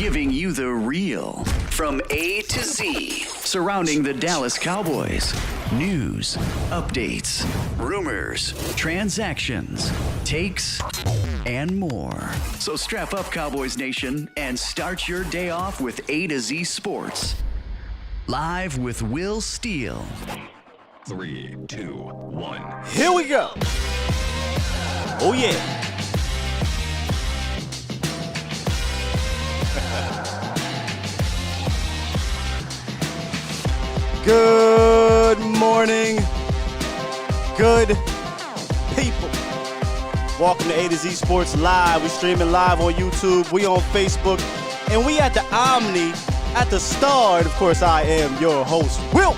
giving you the real from A to Z surrounding the Dallas Cowboys. News, updates, rumors, transactions, takes, and more. So strap up, Cowboys Nation, and start your day off with A to Z Sports. Live with Will Steele. 3, 2, 1. Here we go. Oh, yeah. Good morning, good people. Welcome to A to Z Sports Live. We're streaming live on YouTube. We on Facebook. And we at the Omni at the Star. And of course, I am your host, Will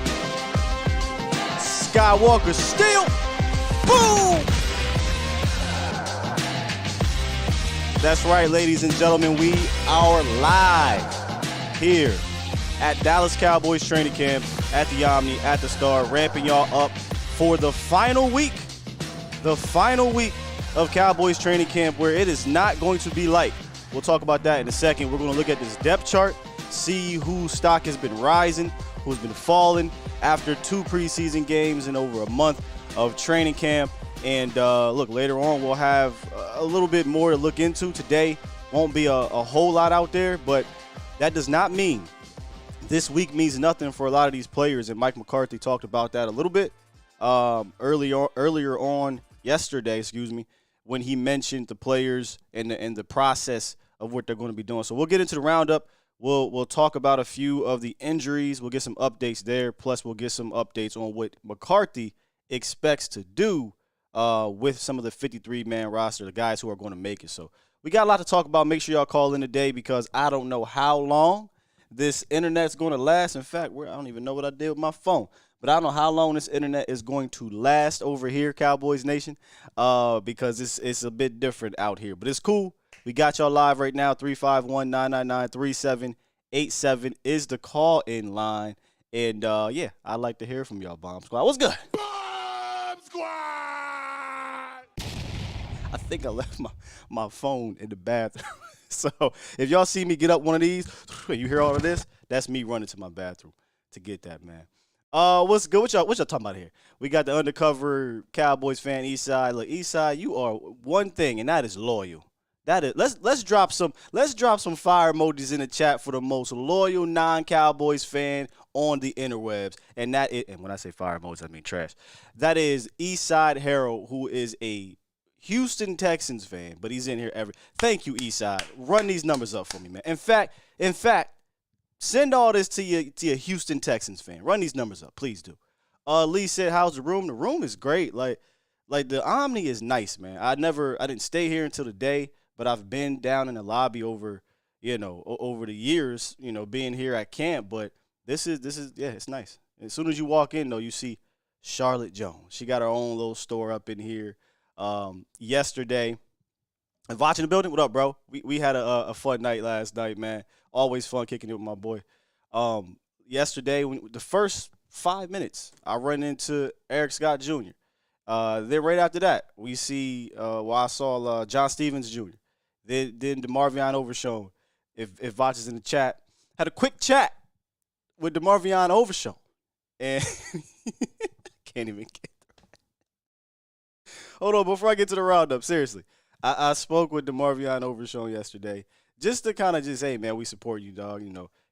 Skywalker Steele. Boom! That's right, ladies and gentlemen. We are live here at Dallas Cowboys training camp, at the Omni, at the Star, ramping y'all up for the final week of Cowboys training camp, where it is not going to be light. We'll talk about that in a second. We're going to look at this depth chart, see whose stock has been rising, who's been falling after 2 preseason games and over a month of training camp. And look, later on we'll have a little bit more to look into. Today won't be a whole lot out there, but that does not mean this week means nothing for a lot of these players, and Mike McCarthy talked about that a little bit earlier on yesterday, when he mentioned the players and the process of what they're going to be doing. So we'll get into the roundup. We'll talk about a few of the injuries. We'll get some updates there. Plus, we'll get some updates on what McCarthy expects to do with some of the 53-man roster, the guys who are going to make it. So we got a lot to talk about. Make sure y'all call in today because I don't know how long this internet's going to last. In fact, I don't even know what I did with my phone, but I don't know how long this internet is going to last over here, Cowboys Nation, because it's a bit different out here. But it's cool. We got y'all live right now. 351-999-3787 is the call-in line. And, yeah, I'd like to hear from y'all, Bomb Squad. What's good? Bomb Squad! I think I left my phone in the bathroom. So if y'all see me get up one of these, and you hear all of this, that's me running to my bathroom to get that, man. What's good? What y'all talking about here? We got the undercover Cowboys fan, Eastside. Look, Eastside, you are one thing, and that is loyal. That is let's drop some fire emojis in the chat for the most loyal non-Cowboys fan on the interwebs. And when I say fire emojis, I mean trash. That is Eastside Harold, who is a Houston Texans fan, but he's in here Thank you, Eastside. Run these numbers up for me, man. In fact, send all this to your Houston Texans fan. Run these numbers up, please do. Lee said, "How's the room?" The room is great. Like the Omni is nice, man. I didn't stay here until today, but I've been down in the lobby over the years, being here at camp. But this is it's nice. As soon as you walk in, though, you see Charlotte Jones. She got her own little store up in here. Yesterday, watching the building. What up, bro? We had a fun night last night, man. Always fun kicking it with my boy. Yesterday, the first 5 minutes, I run into Eric Scott Jr. Then right after that, we see I saw John Stevens Jr. Then DeMarvion Overshown. If Vach is in the chat, had a quick chat with DeMarvion Overshown, and can't even get. Hold on, before I get to the roundup, seriously, I spoke with DeMarvion Overshown yesterday just to kind of hey, man, we support you, dog.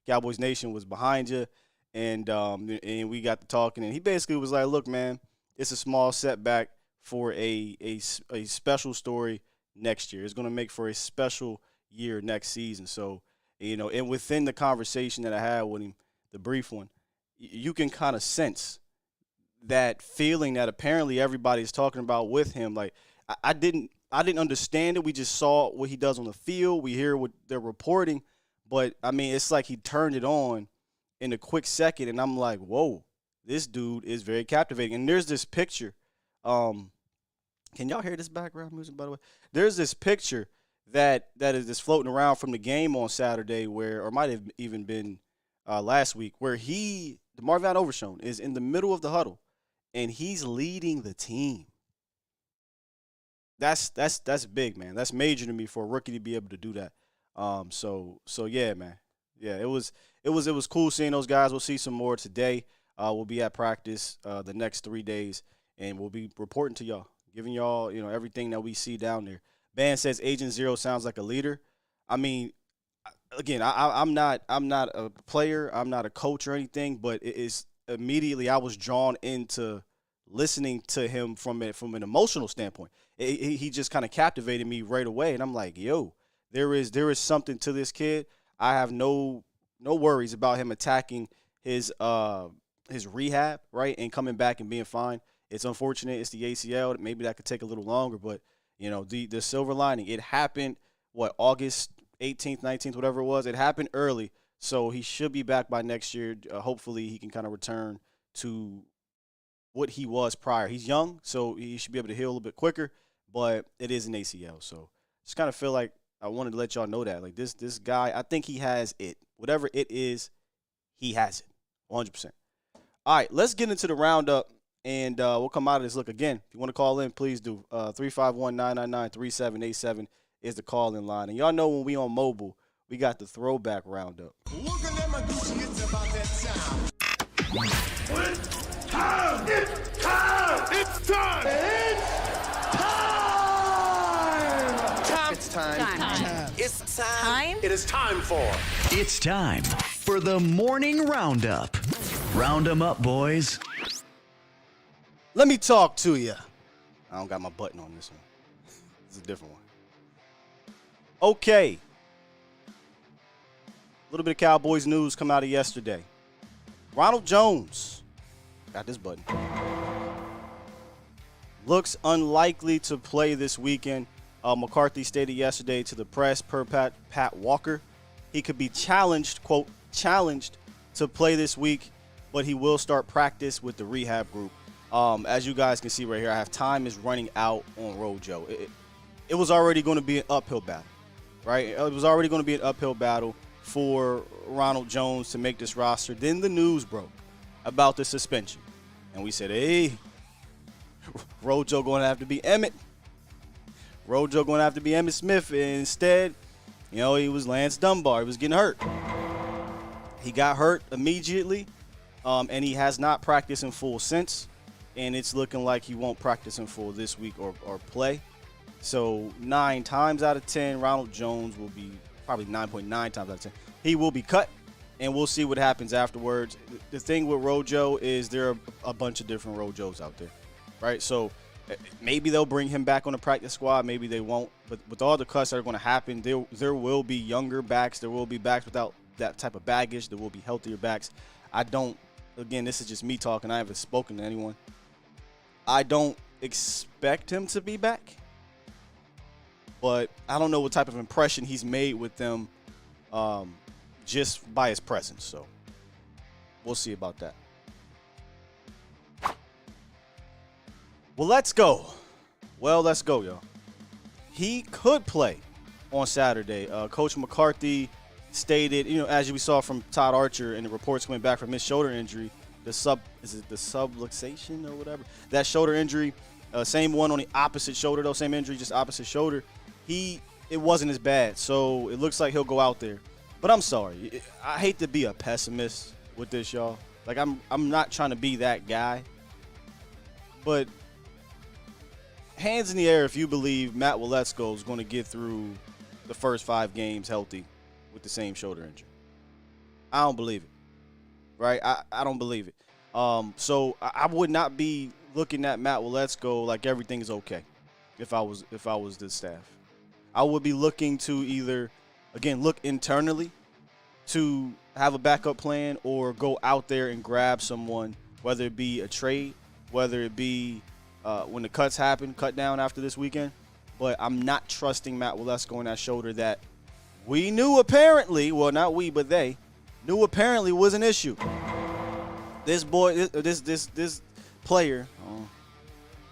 Cowboys Nation was behind you, and we got to talking, and he basically was like, look, man, it's a small setback for a special story next year. It's going to make for a special year next season. So, and within the conversation that I had with him, the brief one, you can kind of sense that feeling that apparently everybody's talking about with him. Like, I didn't understand it. We just saw what he does on the field. We hear what they're reporting. But, I mean, it's like he turned it on in a quick second, and I'm like, whoa, this dude is very captivating. And there's this picture. Can y'all hear this background music, by the way? There's this picture that is floating around from the game on Saturday or might have even been last week, where DeMarvion Overshown is in the middle of the huddle. And he's leading the team. That's big, man. That's major to me for a rookie to be able to do that. So yeah, man. Yeah, it was cool seeing those guys. We'll see some more today. We'll be at practice the next 3 days, and we'll be reporting to y'all, giving y'all everything that we see down there. Ban says Agent Zero sounds like a leader. I mean, again, I'm not a player, I'm not a coach or anything, but it is immediately I was drawn into listening to him from an emotional standpoint. He just kind of captivated me right away, and I'm like, yo, there is something to this kid. I have no worries about him attacking his rehab, right, and coming back and being fine. It's unfortunate it's the ACL. Maybe that could take a little longer, but the silver lining, it happened August 18th, 19th, whatever it was. It happened early, so he should be back by next year. Hopefully he can kind of return to what he was prior. He's young, so he should be able to heal a little bit quicker, but it is an ACL. So just kind of feel like I wanted to let y'all know that. Like this guy, I think he has it. Whatever it is, he has it. 100%. All right, let's get into the roundup, and we'll come out of this. Look, again, if you want to call in, please do. 351-999-3787 is the call-in line. And y'all know when we on mobile, we got the throwback roundup. Look at them, it's about that time. It's time! It's time! It's time! It's time. It's time. It is time for It's time for the morning roundup. Round 'em up, boys. Let me talk to you. I don't got my button on this one. It's a different one. Okay. A little bit of Cowboys news come out of yesterday. Ronald Jones, got this button, looks unlikely to play this weekend. McCarthy stated yesterday to the press, per Pat Walker, he could be challenged, quote, challenged to play this week, but he will start practice with the rehab group. As you guys can see right here, I have time is running out on Rojo. It was already going to be an uphill battle, right? It was already going to be an uphill battle for Ronald Jones to make this roster. Then the news broke about the suspension, and we said, hey, Rojo going to have to be Emmett. Rojo going to have to be Emmitt Smith. And instead, he was Lance Dunbar. He was getting hurt. He got hurt immediately, and he has not practiced in full since. And it's looking like he won't practice in full this week or play. So 9 times out of 10, Ronald Jones will be probably 9.9 times out of 10. He will be cut, and we'll see what happens afterwards. The thing with Rojo is there are a bunch of different Rojos out there, right? So maybe they'll bring him back on the practice squad. Maybe they won't. But with all the cuts that are going to happen, there will be younger backs. There will be backs without that type of baggage. There will be healthier backs. Again, this is just me talking. I haven't spoken to anyone. I don't expect him to be back. But I don't know what type of impression he's made with them just by his presence. So we'll see about that. Well, let's go. Let's go, y'all. He could play on Saturday. Coach McCarthy stated, as we saw from Todd Archer and the reports coming back from his shoulder injury, the subluxation or whatever? That shoulder injury, same one on the opposite shoulder, though, same injury, just opposite shoulder. It wasn't as bad, so it looks like he'll go out there. But I'm sorry. I hate to be a pessimist with this, y'all. Like, I'm not trying to be that guy. But hands in the air if you believe Matt Waletzko is going to get through the first 5 games healthy with the same shoulder injury. I don't believe it. Right? I don't believe it. So I would not be looking at Matt Waletzko like everything is okay if I was the staff. I would be looking to either, again, look internally to have a backup plan or go out there and grab someone, whether it be a trade, whether it be when the cuts happen, cut down after this weekend. But I'm not trusting Matt Waletzko on that shoulder that we knew apparently, well, not we, but they knew apparently was an issue. This boy, this player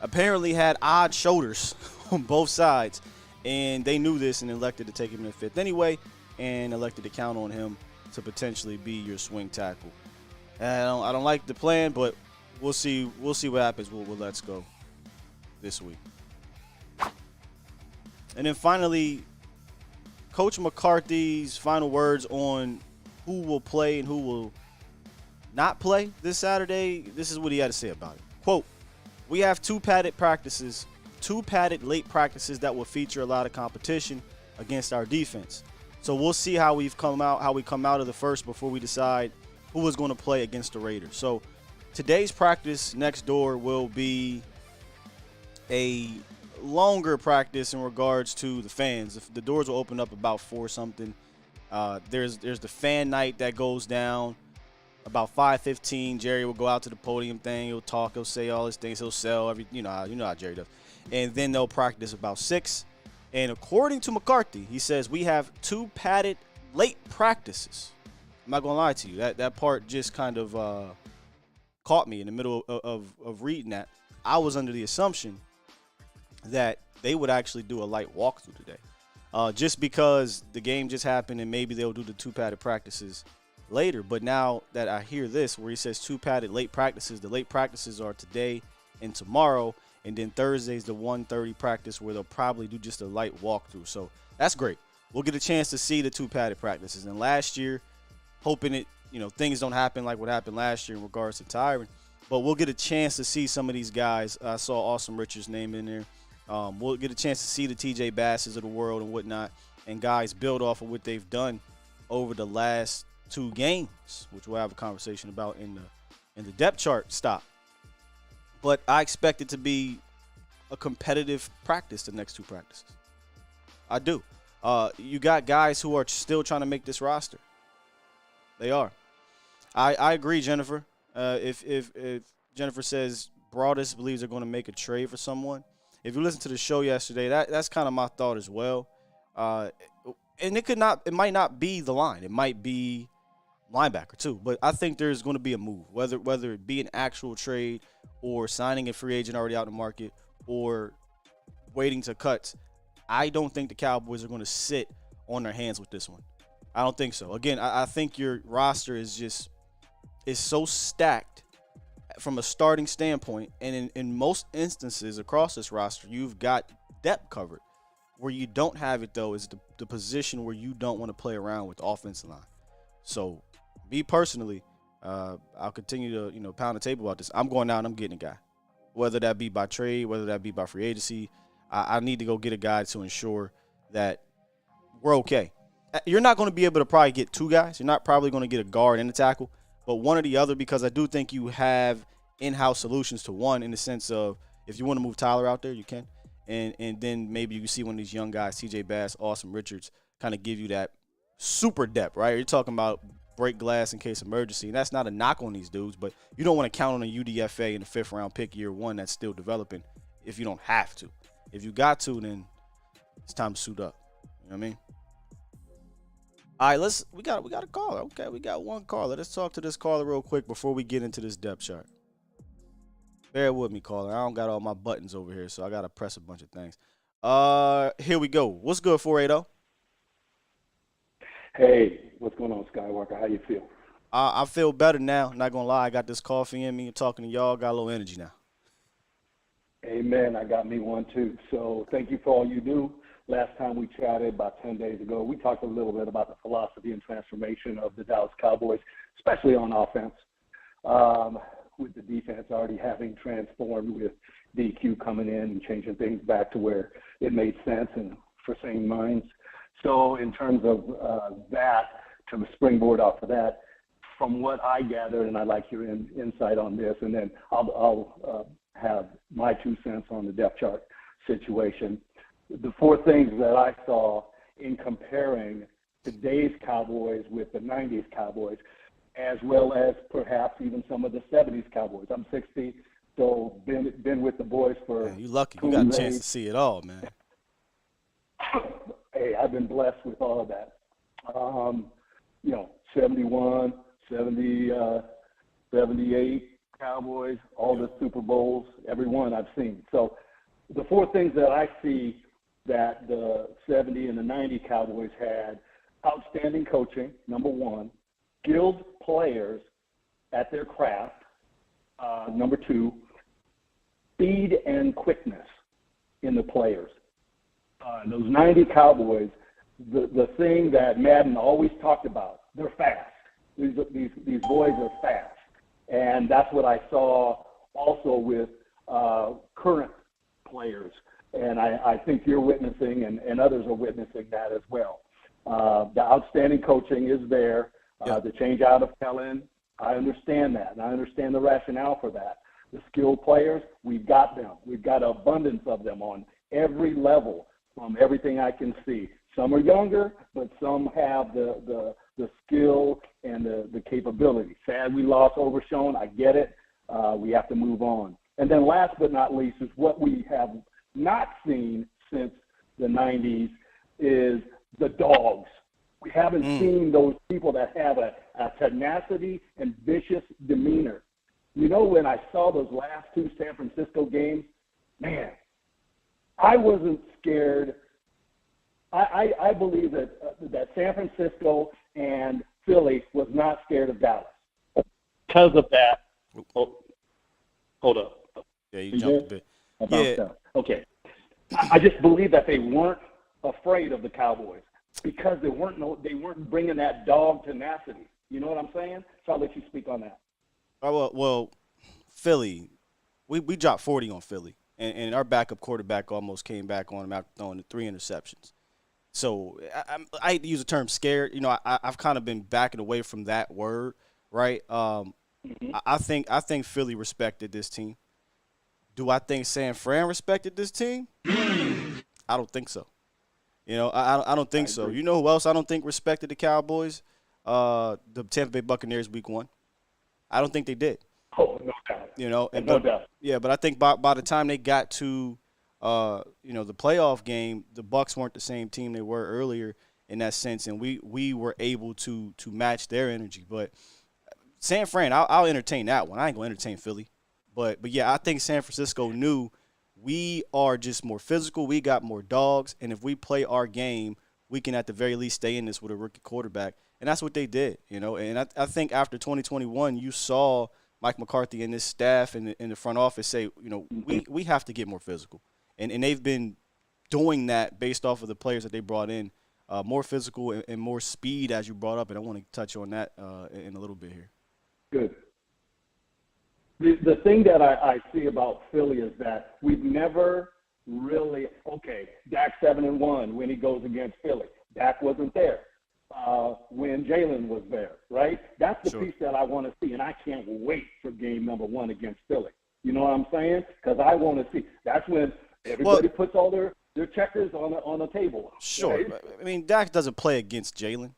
apparently had odd shoulders on both sides, and they knew this and elected to take him in the 5th anyway, and elected to count on him to potentially be your swing tackle. And I don't like the plan, but we'll see what happens with Waletzko this week. And then finally, Coach McCarthy's final words on who will play and who will not play this Saturday, this is what he had to say about it. Quote, "We have two padded late practices that will feature a lot of competition against our defense. So we'll see how we come out of the first before we decide who is going to play against the Raiders." So today's practice next door will be a longer practice in regards to the fans. The doors will open up about 4 something. There's the fan night that goes down about 5:15. Jerry will go out to the podium thing. He'll talk. He'll say all his things. He'll sell every. You know how Jerry does. And then they'll practice about 6. And according to McCarthy, he says we have 2 padded late practices. I'm not gonna lie to you. That part just kind of caught me in the middle of reading that. I was under the assumption that they would actually do a light walkthrough today, just because the game just happened and maybe they'll do the 2 padded practices later. But now that I hear this, where he says 2 padded late practices, the late practices are today and tomorrow, and then Thursday's the 1:30 practice where they'll probably do just a light walkthrough. So that's great. We'll get a chance to see the 2 padded practices. And last year, hoping things don't happen like what happened last year in regards to Tyron, but we'll get a chance to see some of these guys. I saw Awesome Richard's name in there. We'll get a chance to see the TJ Basses of the world and whatnot, and guys build off of what they've done over the last 2 games, which we'll have a conversation about in the depth chart stop. But I expect it to be a competitive practice the next 2 practices. I do. You got guys who are still trying to make this roster. They are. I agree, Jennifer. If Jennifer says Broadus believes they're going to make a trade for someone, if you listen to the show yesterday, that's kind of my thought as well. And it might not be the line. It might be linebacker too. But I think there's going to be a move, whether it be an actual trade or signing a free agent already out in the market or waiting to cuts. I don't think the Cowboys are going to sit on their hands with this one. I don't think so. Again, I think your roster is so stacked from a starting standpoint, and in most instances across this roster, you've got depth covered. Where you don't have it, though, is the position where you don't want to play around with the offensive line. So, me personally, I'll continue to pound the table about this. I'm going out and I'm getting a guy, whether that be by trade, whether that be by free agency. I need to go get a guy to ensure that we're okay. You're not going to be able to probably get 2 guys. You're not probably going to get a guard and a tackle, but one or the other, because I do think you have in-house solutions to one, in the sense of if you want to move Tyler out there, you can. And then maybe you can see one of these young guys, TJ Bass, Awesome Richards, kind of give you that super depth, right? You're talking about break glass in case of emergency. And that's not a knock on these dudes, but you don't want to count on a UDFA in the 5th round pick year 1 that's still developing if you don't have to. If you got to, then it's time to suit up. You know what I mean? All right, we got a caller. Okay, we got one caller. Let's talk to this caller real quick before we get into this depth chart. Bear with me, caller. I don't got all my buttons over here, so I got to press a bunch of things. Here we go. What's good, 480? Hey, what's going on, Skywalker? How you feel? I feel better now. Not going to lie. I got this coffee in me. I'm talking to y'all. Got a little energy now. Amen. I got me one, too. So thank you for all you do. Last time we chatted about 10 days ago, we talked a little bit about the philosophy and transformation of the Dallas Cowboys, especially on offense, with the defense already having transformed with DQ coming in and changing things back to where it made sense and for sane minds. So in terms of that, to springboard off of that, from what I gathered, and I'd like your insight on this, and then I'll have my 2 cents on the depth chart situation. The 4 things that I saw in comparing today's Cowboys with the 90s Cowboys, as well as perhaps even some of the 70s Cowboys. I'm 60, so been with the boys for. Man, you lucky. You got a chance to see it all, man. Hey, I've been blessed with all of that. 71, 70, 78 Cowboys, all the Super Bowls, every one I've seen. So the 4 things that I see that the 70 and the 90 Cowboys had: outstanding coaching, number 1, skilled players at their craft, number 2, speed and quickness in the players. Those 90 Cowboys, the thing that Madden always talked about. They're fast. These boys are fast, and that's what I saw also with current players. And I think you're witnessing, and others are witnessing that as well. The outstanding coaching is there. The change out of Kellen, I understand that, and I understand the rationale for that. The skilled players, we've got them. We've got an abundance of them on every level from everything I can see. Some are younger, but some have the skill and the capability. Sad we lost Overshown. I get it. We have to move on. And then last but not least is what we have not seen since the 90s is the dogs. We haven't seen those people that have a tenacity and vicious demeanor. You know, when I saw those last two San Francisco games, man, I wasn't scared. I believe that San Francisco and Philly was not scared of Dallas. Because of that, hold up. Yeah, you jumped a bit. Yeah. Okay. I just believe that they weren't afraid of the Cowboys because they weren't bringing that dog tenacity. You know what I'm saying? So I'll let you speak on that. Well, Philly, we dropped 40 on Philly, and our backup quarterback almost came back on him after throwing the 3 interceptions. So I hate to use the term scared. You know, I've kind of been backing away from that word, right? I think Philly respected this team. Do I think San Fran respected this team? I don't think so. You know, I don't think so. You know who else I don't think respected the Cowboys? The Tampa Bay Buccaneers week 1. I don't think they did. Oh, no doubt. You know, No doubt. Yeah, but I think by the time they got to the playoff game, the Bucs weren't the same team they were earlier in that sense, and we were able to match their energy. But San Fran, I'll entertain that one. I ain't gonna entertain Philly. But yeah, I think San Francisco knew we are just more physical. We got more dogs, and if we play our game, we can at the very least stay in this with a rookie quarterback. And that's what they did, you know. And I think after 2021, you saw Mike McCarthy and his staff in the front office say, you know, we have to get more physical. And they've been doing that based off of the players that they brought in, more physical and more speed, as you brought up. And I want to touch on that in a little bit here. Good. The thing that I see about Philly is that we've never really Dak 7-1 when he goes against Philly. Dak wasn't there when Jalen was there, right? That's the piece that I want to see, and I can't wait for game number 1 against Philly. You know what I'm saying? Because I want to see. That's when everybody puts all their checkers on the table. Sure. Right? I mean, Dak doesn't play against Jalen.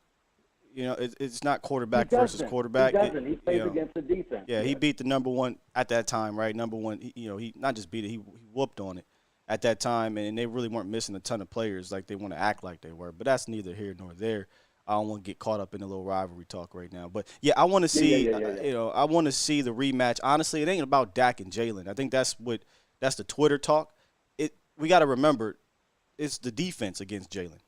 You know, it's not quarterback versus quarterback. He doesn't. He plays against the defense. Yeah, he beat the number 1 at that time, right? Number 1. He not just beat it. He whooped on it at that time, and they really weren't missing a ton of players like they want to act like they were. But that's neither here nor there. I don't want to get caught up in a little rivalry talk right now. But yeah, I want to see. I want to see the rematch. Honestly, it ain't about Dak and Jalen. I think that's the Twitter talk. We got to remember, it's the defense against Jalen.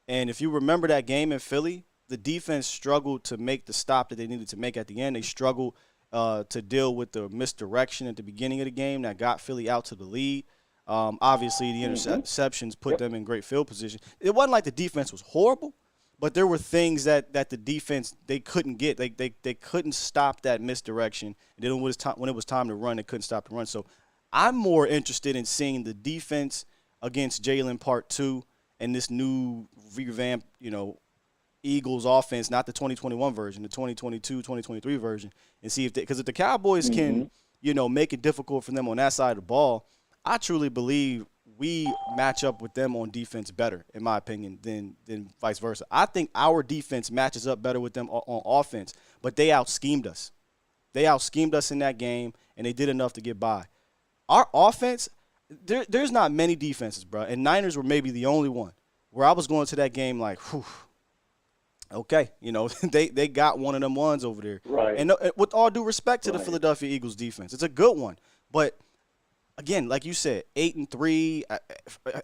And if you remember that game in Philly, the defense struggled to make the stop that they needed to make at the end. They struggled to deal with the misdirection at the beginning of the game that got Philly out to the lead. Obviously, the interceptions put them in great field position. It wasn't like the defense was horrible, but there were things that the defense, they couldn't get. They couldn't stop that misdirection. And then when it was time to run, they couldn't stop the run. So I'm more interested in seeing the defense against Jalen Part 2 and this new revamped, Eagles offense, not the 2021 version, the 2022, 2023 version, and see if because if the Cowboys can, make it difficult for them on that side of the ball, I truly believe we match up with them on defense better, in my opinion, than vice versa. I think our defense matches up better with them on offense, but they out-schemed us. They out-schemed us in that game, and they did enough to get by. Our offense, there's not many defenses, bro, and Niners were maybe the only one where I was going to that game like, whew, okay, they got one of them ones over there. Right. And with all due respect to the Philadelphia Eagles defense, it's a good one. But, again, like you said, 8-3,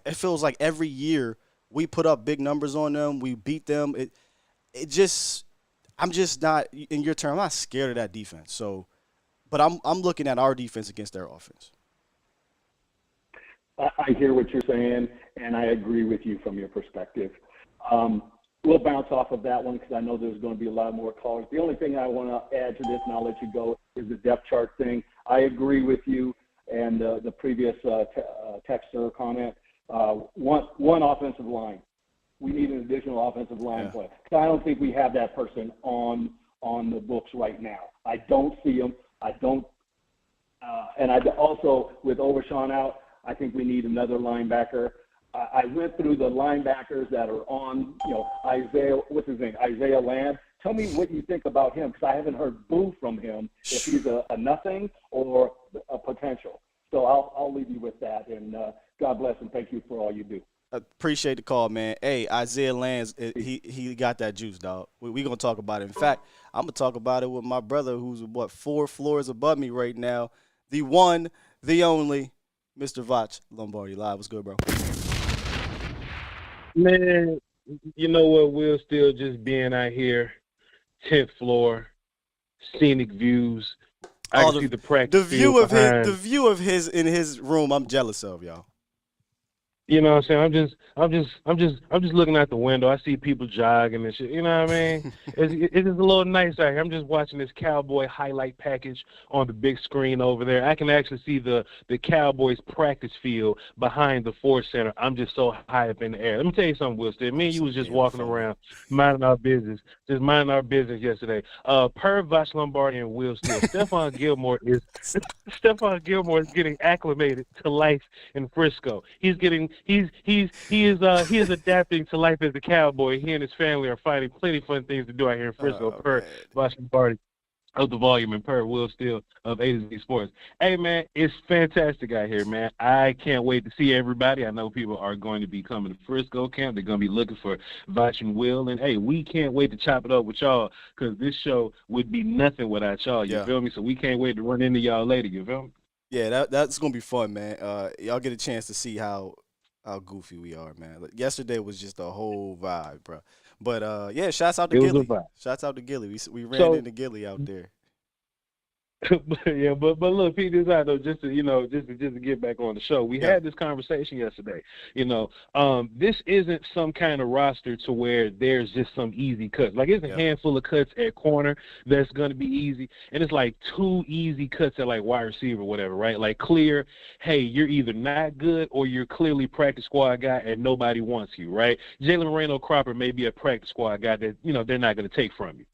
it feels like every year we put up big numbers on them. We beat them. I'm just not, in your term, I'm not scared of that defense. So, but I'm looking at our defense against their offense. I hear what you're saying, and I agree with you from your perspective. We'll bounce off of that one because I know there's going to be a lot more callers. The only thing I want to add to this, and I'll let you go, is the depth chart thing. I agree with you and the previous texter comment. One offensive line. We need an additional offensive line player. I don't think we have that person on the books right now. I don't see him. I don't. And I also, with Overshawn out, I think we need another linebacker. I went through the linebackers that are on, Isaiah, what's his name, Isaiah Land. Tell me what you think about him, because I haven't heard boo from him if he's a nothing or a potential. So I'll leave you with that, and God bless and thank you for all you do. Appreciate the call, man. Hey, Isaiah Lands, he got that juice, dog. We gonna talk about it. In fact, I'm gonna talk about it with my brother, who's 4 floors above me right now. The one, the only, Mr. Vach Lombardi live. What's good, bro? Man, you know what? We'll still just being out here, 10th floor, scenic views. I can see the practice. The view of his in his room. I'm jealous of, y'all. You know what I'm saying? I'm just looking out the window. I see people jogging and shit. You know what I mean? It's just a little nice out here. I'm just watching this Cowboy highlight package on the big screen over there. I can actually see the Cowboys practice field behind the Ford Center. I'm just so high up in the air. Let me tell you something, Will. Me and you was just walking around, minding our business yesterday. Per Vash Lombardi and Will Steele, Stephon Gilmore is getting acclimated to life in Frisco. He is adapting to life as a Cowboy. He and his family are finding plenty of fun things to do out here in Frisco. Per Washington Party of the Volume and per Will Steele of A to Z Sports. Hey man, it's fantastic out here, man. I can't wait to see everybody. I know people are going to be coming to Frisco camp. They're going to be looking for Vach and Will. And hey, we can't wait to chop it up with y'all because this show would be nothing without y'all. You feel me? So we can't wait to run into y'all later. You feel me? Yeah, that's gonna be fun, man. Y'all get a chance to see how goofy we are, man. Like, yesterday was just a whole vibe, bro. But yeah, shouts out to Gilly. Shouts out to Gilly. We ran into Gilly out there. but look, Pete, this out though, just to get back on the show. We had this conversation yesterday. This isn't some kind of roster to where there's just some easy cuts. Like it's a handful of cuts at corner that's gonna be easy, and it's like 2 easy cuts at like wide receiver, whatever, right? Like clear, hey, you're either not good or you're clearly practice squad guy and nobody wants you, right? Jalen Moreno Cropper may be a practice squad guy that they're not gonna take from you.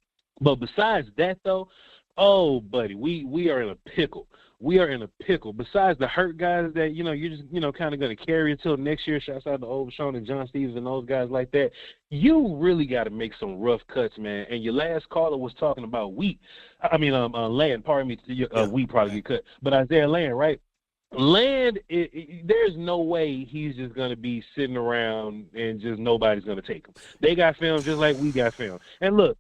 But besides that though, oh, buddy, we are in a pickle. We are in a pickle. Besides the hurt guys that, you're just, kind of going to carry until next year, shouts out to Overshawn and John Stevens and those guys like that, you really got to make some rough cuts, man. And your last caller was talking about Land, pardon me, wheat probably get cut. But Isaiah Land, right? Land, there's no way he's just going to be sitting around and just nobody's going to take him. They got film just like we got film. And look,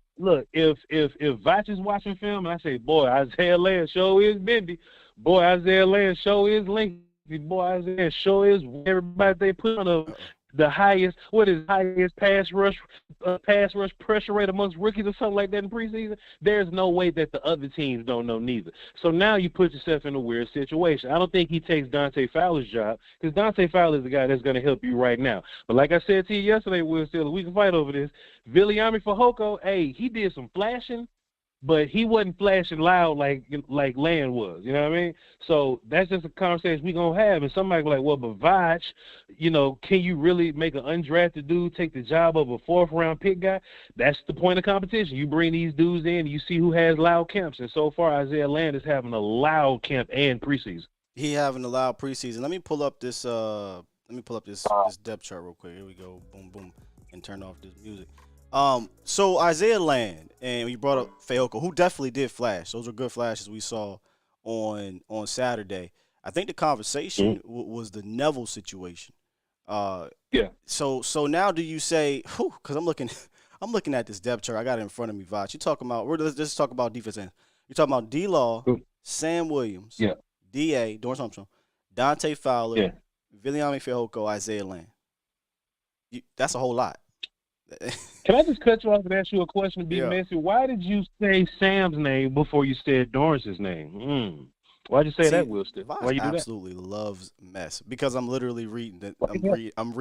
if Vach is watching film and I say, boy, Isaiah Land show is bendy. Boy, Isaiah Land show is lengthy. Boy, Isaiah show is everybody they put on the highest pass rush pressure rate amongst rookies or something like that in preseason. There's no way that the other teams don't know neither. So now you put yourself in a weird situation. I don't think he takes Dante Fowler's job because Dante Fowler is the guy that's going to help you right now. But like I said to you yesterday, Will Steele, we can fight over this. Viliami Fehoko, hey, he did some flashing, but he wasn't flashing loud like Land was, you know what I mean? So that's just a conversation we're going to have. And somebody like, well, but Vach, can you really make an undrafted dude take the job of a 4th-round pick guy? That's the point of competition. You bring these dudes in, you see who has loud camps. And so far, Isaiah Land is having a loud camp and preseason. He having a loud preseason. Let me pull up this depth chart real quick. Here we go. Boom, boom. And turn off this music. So Isaiah Land, and we brought up Fehoko, who definitely did flash. Those were good flashes we saw on Saturday. I think the conversation was the Neville situation. So now do you say, because I'm looking at this depth chart. I got it in front of me, Vach. Let's just talk about defense end. You're talking about D-Law, Sam Williams, D.A., Doran Armstrong, Dante Fowler, Viliami Fehoko, Isaiah Land. That's a whole lot. Can I just cut you off and ask you a question to be messy? Why did you say Sam's name before you said Doran's name? Why'd you say that, Will Steele? Why you do that? Absolutely loves mess because I'm literally reading it.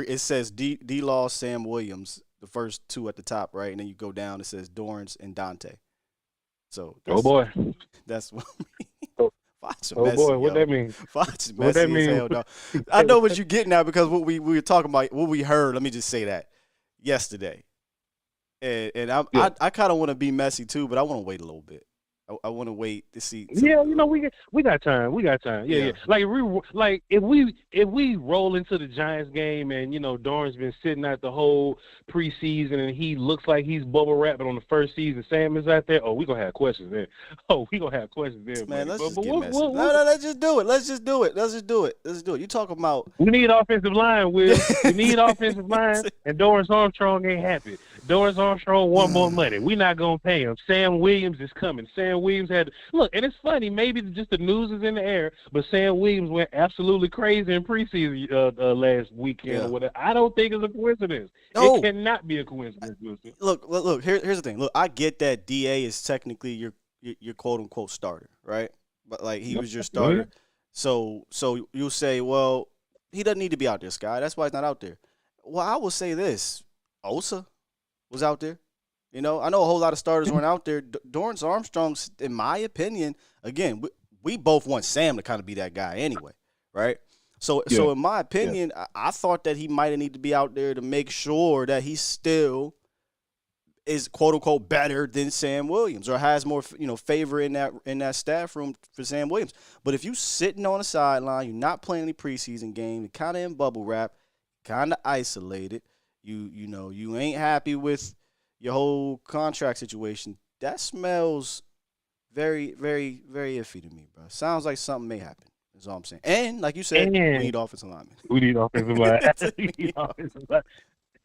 It says D-Law, Sam Williams, the first two at the top, right? And then you go down, it says Dorans and Dante. So oh boy, that's what Fox oh messy, boy, what yo. that mean? Fox is What that messy as mean? hell, dog. I know what you're getting at because what we were talking about, what we heard. Let me just say that yesterday, and I kind of want to be messy too, but I want to wait a little bit. I want to wait to see. Yeah, you know, we got time. We got time. Yeah. Like if we roll into the Giants game and, you know, Doran's been sitting out the whole preseason and he looks like he's bubble wrapping on the first season, Sam is out there. Oh, we gonna have questions then. Man, let's just get messy. No, let's just do it. Let's just do it. You talking about? We need offensive line, Will. We need offensive line, and Doran Armstrong ain't happy. Doran Armstrong want more money. We not gonna pay him. Sam Williams is coming. Sam Williams look, and it's funny. Maybe just the news is in the air, but Sam Williams went absolutely crazy in preseason last weekend or whatever. I don't think it's a coincidence. No. It cannot be a coincidence. Look. Here's the thing. Look, I get that Da is technically your quote unquote starter, right? But like he was your starter, so you'll say, well, he doesn't need to be out there, Sky. That's why he's not out there. Well, I will say this: Osa was out there. You know, I know a whole lot of starters weren't out there. Doran Armstrong, in my opinion, again, we both want Sam to kind of be that guy anyway, right? So in my opinion, I thought that he might have needed to be out there to make sure that he still is quote unquote better than Sam Williams or has more, you know, favor in that staff room for Sam Williams. But if you sitting on the sideline, you're not playing any preseason game, you're kind of in bubble wrap, kind of isolated, you know, you ain't happy with your whole contract situation, that smells very, very, very iffy to me, bro. Sounds like something may happen. That's all I'm saying. And like you said, we need offensive linemen. We need offensive line.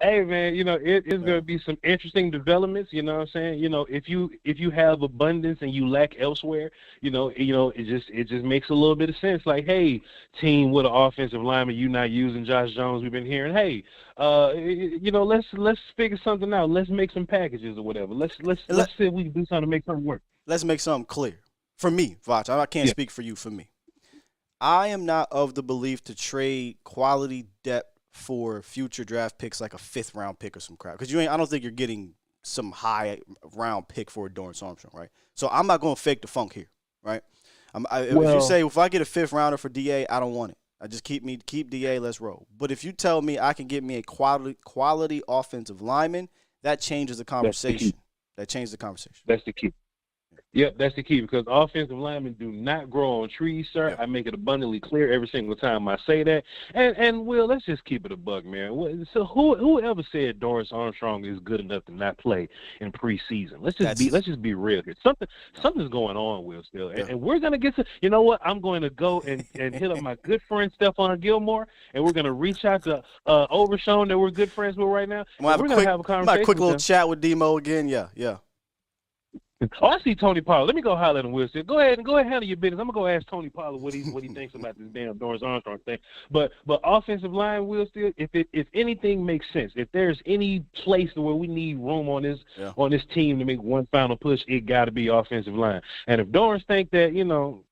Hey man, you know it's going to be some interesting developments. You know what I'm saying? You know, if you have abundance and you lack elsewhere, you know it just makes a little bit of sense. Like, hey, team with an offensive lineman, you not using Josh Jones. We've been hearing, hey, you know, let's figure something out. Let's make some packages or whatever. Let's see if we can do something to make something work. Let's make something clear. For me, Vach, I can't speak for you. For me, I am not of the belief to trade quality depth for future draft picks like a 5th round pick or some crap. Because I don't think you're getting some high round pick for a Doran Armstrong, right? So I'm not going to fake the funk here, right? If you say, if I get a 5th rounder for DA, I don't want it. I just keep DA, let's roll. But if you tell me I can get me a quality offensive lineman, that changes the conversation. That changes the conversation. That's the key. Yep, that's the key, because offensive linemen do not grow on trees, sir. Yep. I make it abundantly clear every single time I say that. And Will, let's just keep it a buck, man. So whoever said Doran Armstrong is good enough to not play in preseason? Let's just be real here. Something's going on, Will, still. And we're gonna get to, you know what? I'm going to go and hit up my good friend Stephon Gilmore, and we're gonna reach out to Overshown that we're good friends with right now. We're gonna have a conversation. A quick little chat with Demo again. Yeah. Oh, I see Tony Pollard. Let me go holler at him, Will. Go ahead and handle your business. I'm gonna go ask Tony Pollard what he thinks about this damn Doran Armstrong thing. But offensive line, Will, still, if anything makes sense, if there's any place where we need room on this team to make one final push, it got to be offensive line. And if Doran's think that, you know,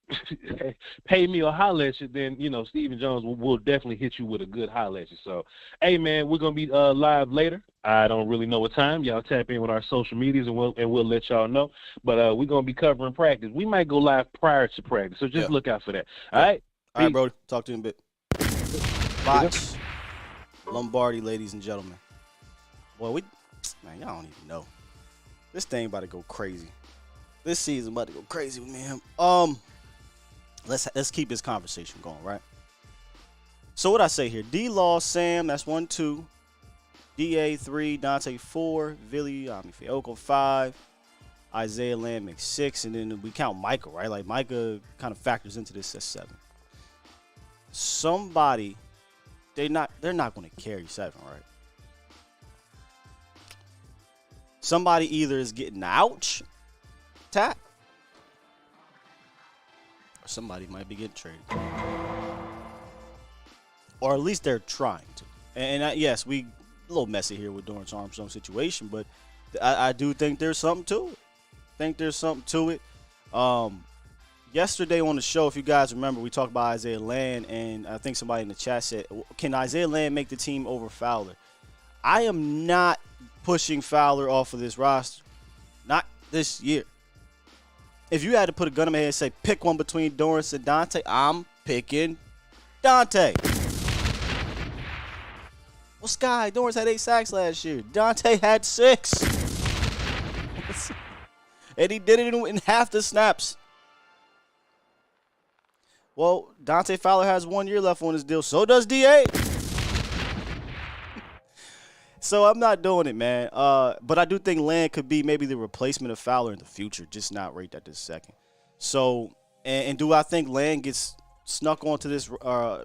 pay me or holler at you, then, you know, Stephen Jones will definitely hit you with a good holler at you. So, hey, man, we're going to be live later. I don't really know what time. Y'all tap in with our social medias, and we'll let y'all know. But we're going to be covering practice. We might go live prior to practice, so just look out for that. All right? All right, Brody. Talk to you in a bit. Box. Lombardi, ladies and gentlemen. Boy, man, y'all don't even know. This thing about to go crazy. This season about to go crazy with me and him. Let's keep this conversation going, right? So what I say here, D-Law, Sam, that's 1, 2. DA 3, Dante 4, Villy, Fioco 5, Isaiah Lamb makes 6, and then we count Micah, right? Like Micah kind of factors into this as 7. Somebody, they're not going to carry 7, right? Somebody either is getting the ouch tap, or somebody might be getting traded, or at least they're trying to. And yes, we a little messy here with Doran Armstrong situation, but I do think there's something to it. Yesterday on the show, if you guys remember, we talked about Isaiah Land, and I think somebody in the chat said, can Isaiah Land make the team over Fowler? I am not pushing Fowler off of this roster. Not this year. If you had to put a gun in my head and say, pick one between Doran and Dante, I'm picking Dante. Well, Sky, Doran had 8 sacks last year. Dante had 6. And he did it in half the snaps. Well, Dante Fowler has 1 year left on his deal. So does DA. So I'm not doing it, man. But I do think Land could be maybe the replacement of Fowler in the future, just not right at this second. So, and do I think Land gets snuck onto this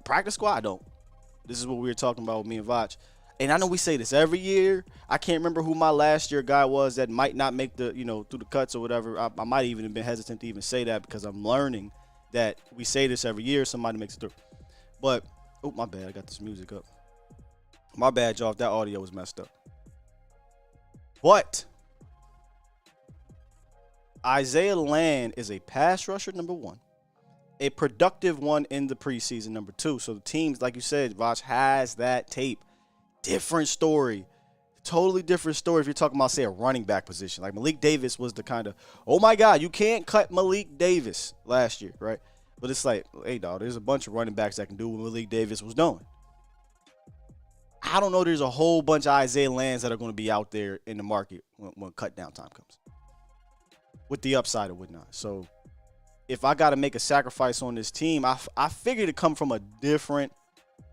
practice squad? I don't. This is what we were talking about with me and Vach. And I know we say this every year. I can't remember who my last year guy was that might not make the, through the cuts or whatever. I might even have been hesitant to even say that because I'm learning that we say this every year. Somebody makes it through. But, oh, my bad. I got this music up. My bad, y'all. If that audio was messed up. But Isaiah Land is a pass rusher, number 1. A productive one in the preseason, number 2. So the teams, like you said, Vosh has that tape. Different story. Totally different story if you're talking about, say, a running back position. Like Malik Davis was the kind of, oh, my God, you can't cut Malik Davis last year, right? But it's like, hey, dog, there's a bunch of running backs that can do what Malik Davis was doing. I don't know there's a whole bunch of Isaiah Lands that are going to be out there in the market when cut down time comes. With the upside or whatnot. So if I got to make a sacrifice on this team, I figured to come from a different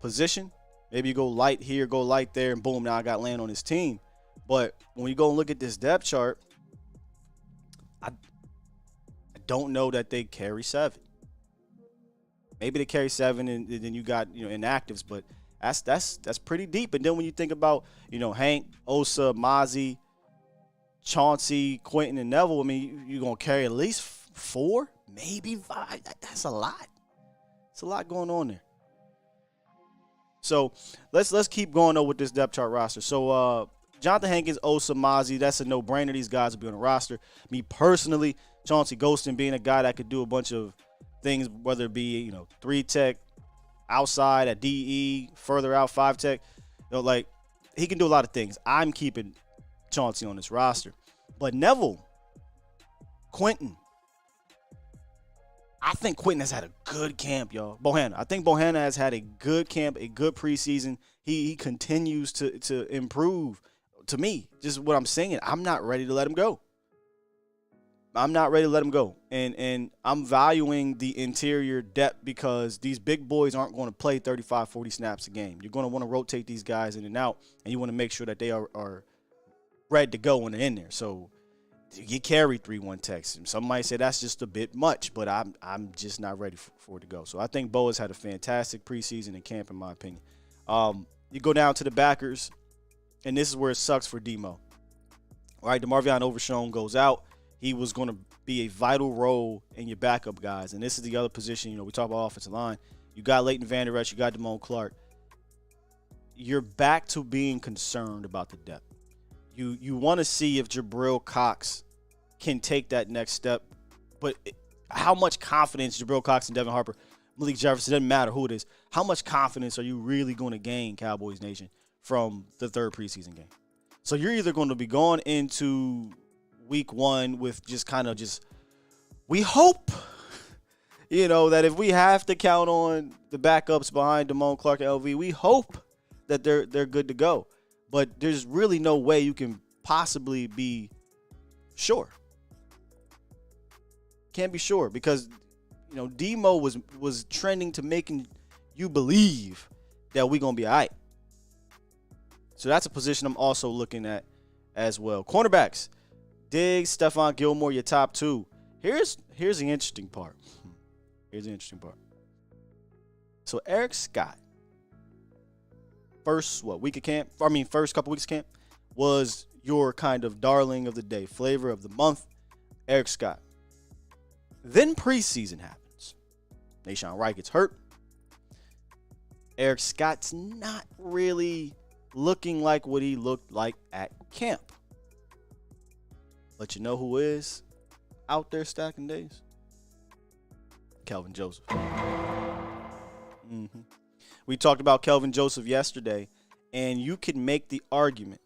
position. Maybe you go light here, go light there, and boom, now I got Land on this team. But when you go and look at this depth chart, I don't know that they carry 7. Maybe they carry 7, and then you got inactives, but that's pretty deep. And then when you think about Hank, Osa, Mazi, Chauncey, Quentin, and Neville, I mean you're gonna carry at least 4, maybe 5. That's a lot. It's a lot going on there. So let's keep going though with this depth chart roster. So Jonathan Hankins, Osa, Mazi, that's a no-brainer. These guys will be on the roster. Me personally, Chauncey Golston being a guy that could do a bunch of things, whether it be 3 tech, outside at DE, further out 5 tech, like he can do a lot of things. I'm keeping Chauncey on this roster, but Neville, Quentin. I think Quentin has had a good camp, y'all. I think Bohanna has had a good camp, a good preseason. He continues to improve. To me, just what I'm saying, I'm not ready to let him go. And I'm valuing the interior depth because these big boys aren't going to play 35, 40 snaps a game. You're going to want to rotate these guys in and out, and you want to make sure that they are ready to go when they're in there. So you carry 3-1 techs. Some might say that's just a bit much, but I'm just not ready for it to go. So I think Bo has had a fantastic preseason and camp, in my opinion. You go down to the backers, and this is where it sucks for Demo. All right, DeMarvion Overshown goes out. He was going to be a vital role in your backup guys. And this is the other position. We talk about offensive line. You got Leighton Vander Esch. You got Damone Clark. You're back to being concerned about the depth. You want to see if Jabril Cox can take that next step. But how much confidence Jabril Cox and Devin Harper, Malik Jefferson, doesn't matter who it is. How much confidence are you really going to gain, Cowboys Nation, from the 3rd preseason game? So you're either going to be going into week 1 with we hope, that if we have to count on the backups behind Damone Clark and LV, we hope that they're good to go. But there's really no way you can possibly be sure. Can't be sure because, Demo was trending to making you believe that we're going to be all right. So that's a position I'm also looking at as well. Cornerbacks. Diggs, Stephon Gilmore, your top 2. Here's the interesting part. So Eric Scott, first couple weeks of camp, was your kind of darling of the day, flavor of the month, Eric Scott. Then preseason happens. Nahshon Wright gets hurt. Eric Scott's not really looking like what he looked like at camp. But you know who is out there stacking days? Kelvin Joseph. We talked about Kelvin Joseph yesterday, and you can make the argument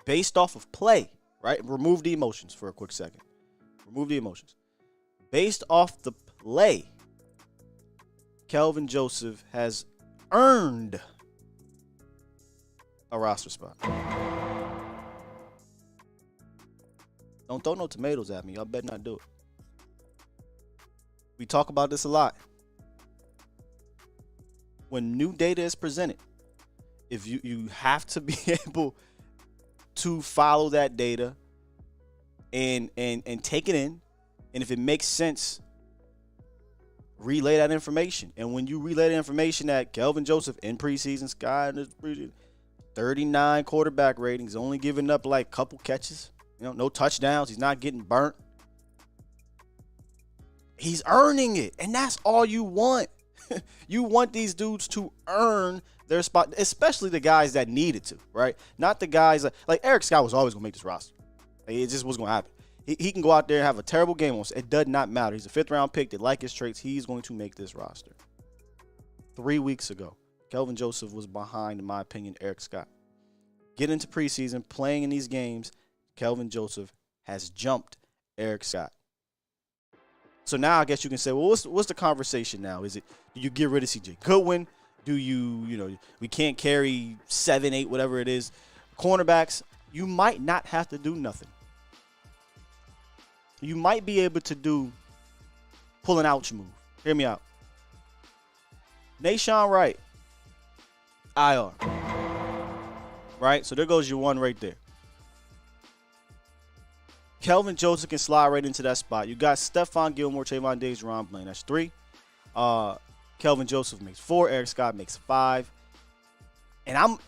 based off of play, right? Remove the emotions for a quick second. Remove the emotions. Based off the play, Kelvin Joseph has earned a roster spot. Don't throw no tomatoes at me. Y'all better not do it. We talk about this a lot. When new data is presented, if you have to be able to follow that data and take it in, and if it makes sense, relay that information. And when you relay the information that Kelvin Joseph in preseason, Sky in his preseason, 39 quarterback ratings, only giving up like a couple catches, no touchdowns, he's not getting burnt. He's earning it, and that's all you want. You want these dudes to earn their spot, especially the guys that needed to, right? Not the guys like Eric Scott was always going to make this roster. It just was going to happen. He can go out there and have a terrible game on us. It does not matter. He's a 5th-round pick. They like his traits. He's going to make this roster. 3 weeks ago, Kelvin Joseph was behind, in my opinion, Eric Scott. Get into preseason, playing in these games, Kelvin Joseph has jumped Eric Scott. So now I guess you can say, well, what's the conversation now? Is it, do you get rid of C.J. Goodwin? Do we can't carry 7, 8, whatever it is. Cornerbacks, you might not have to do nothing. You might be able to pull an ouch move. Hear me out. Nashawn Wright, IR. Right? So there goes your one right there. Kelvin Joseph can slide right into that spot. You got Stephon Gilmore, Trayvon Diggs, Ron Blaine. That's 3. Kelvin Joseph makes 4. Eric Scott makes 5. And I'm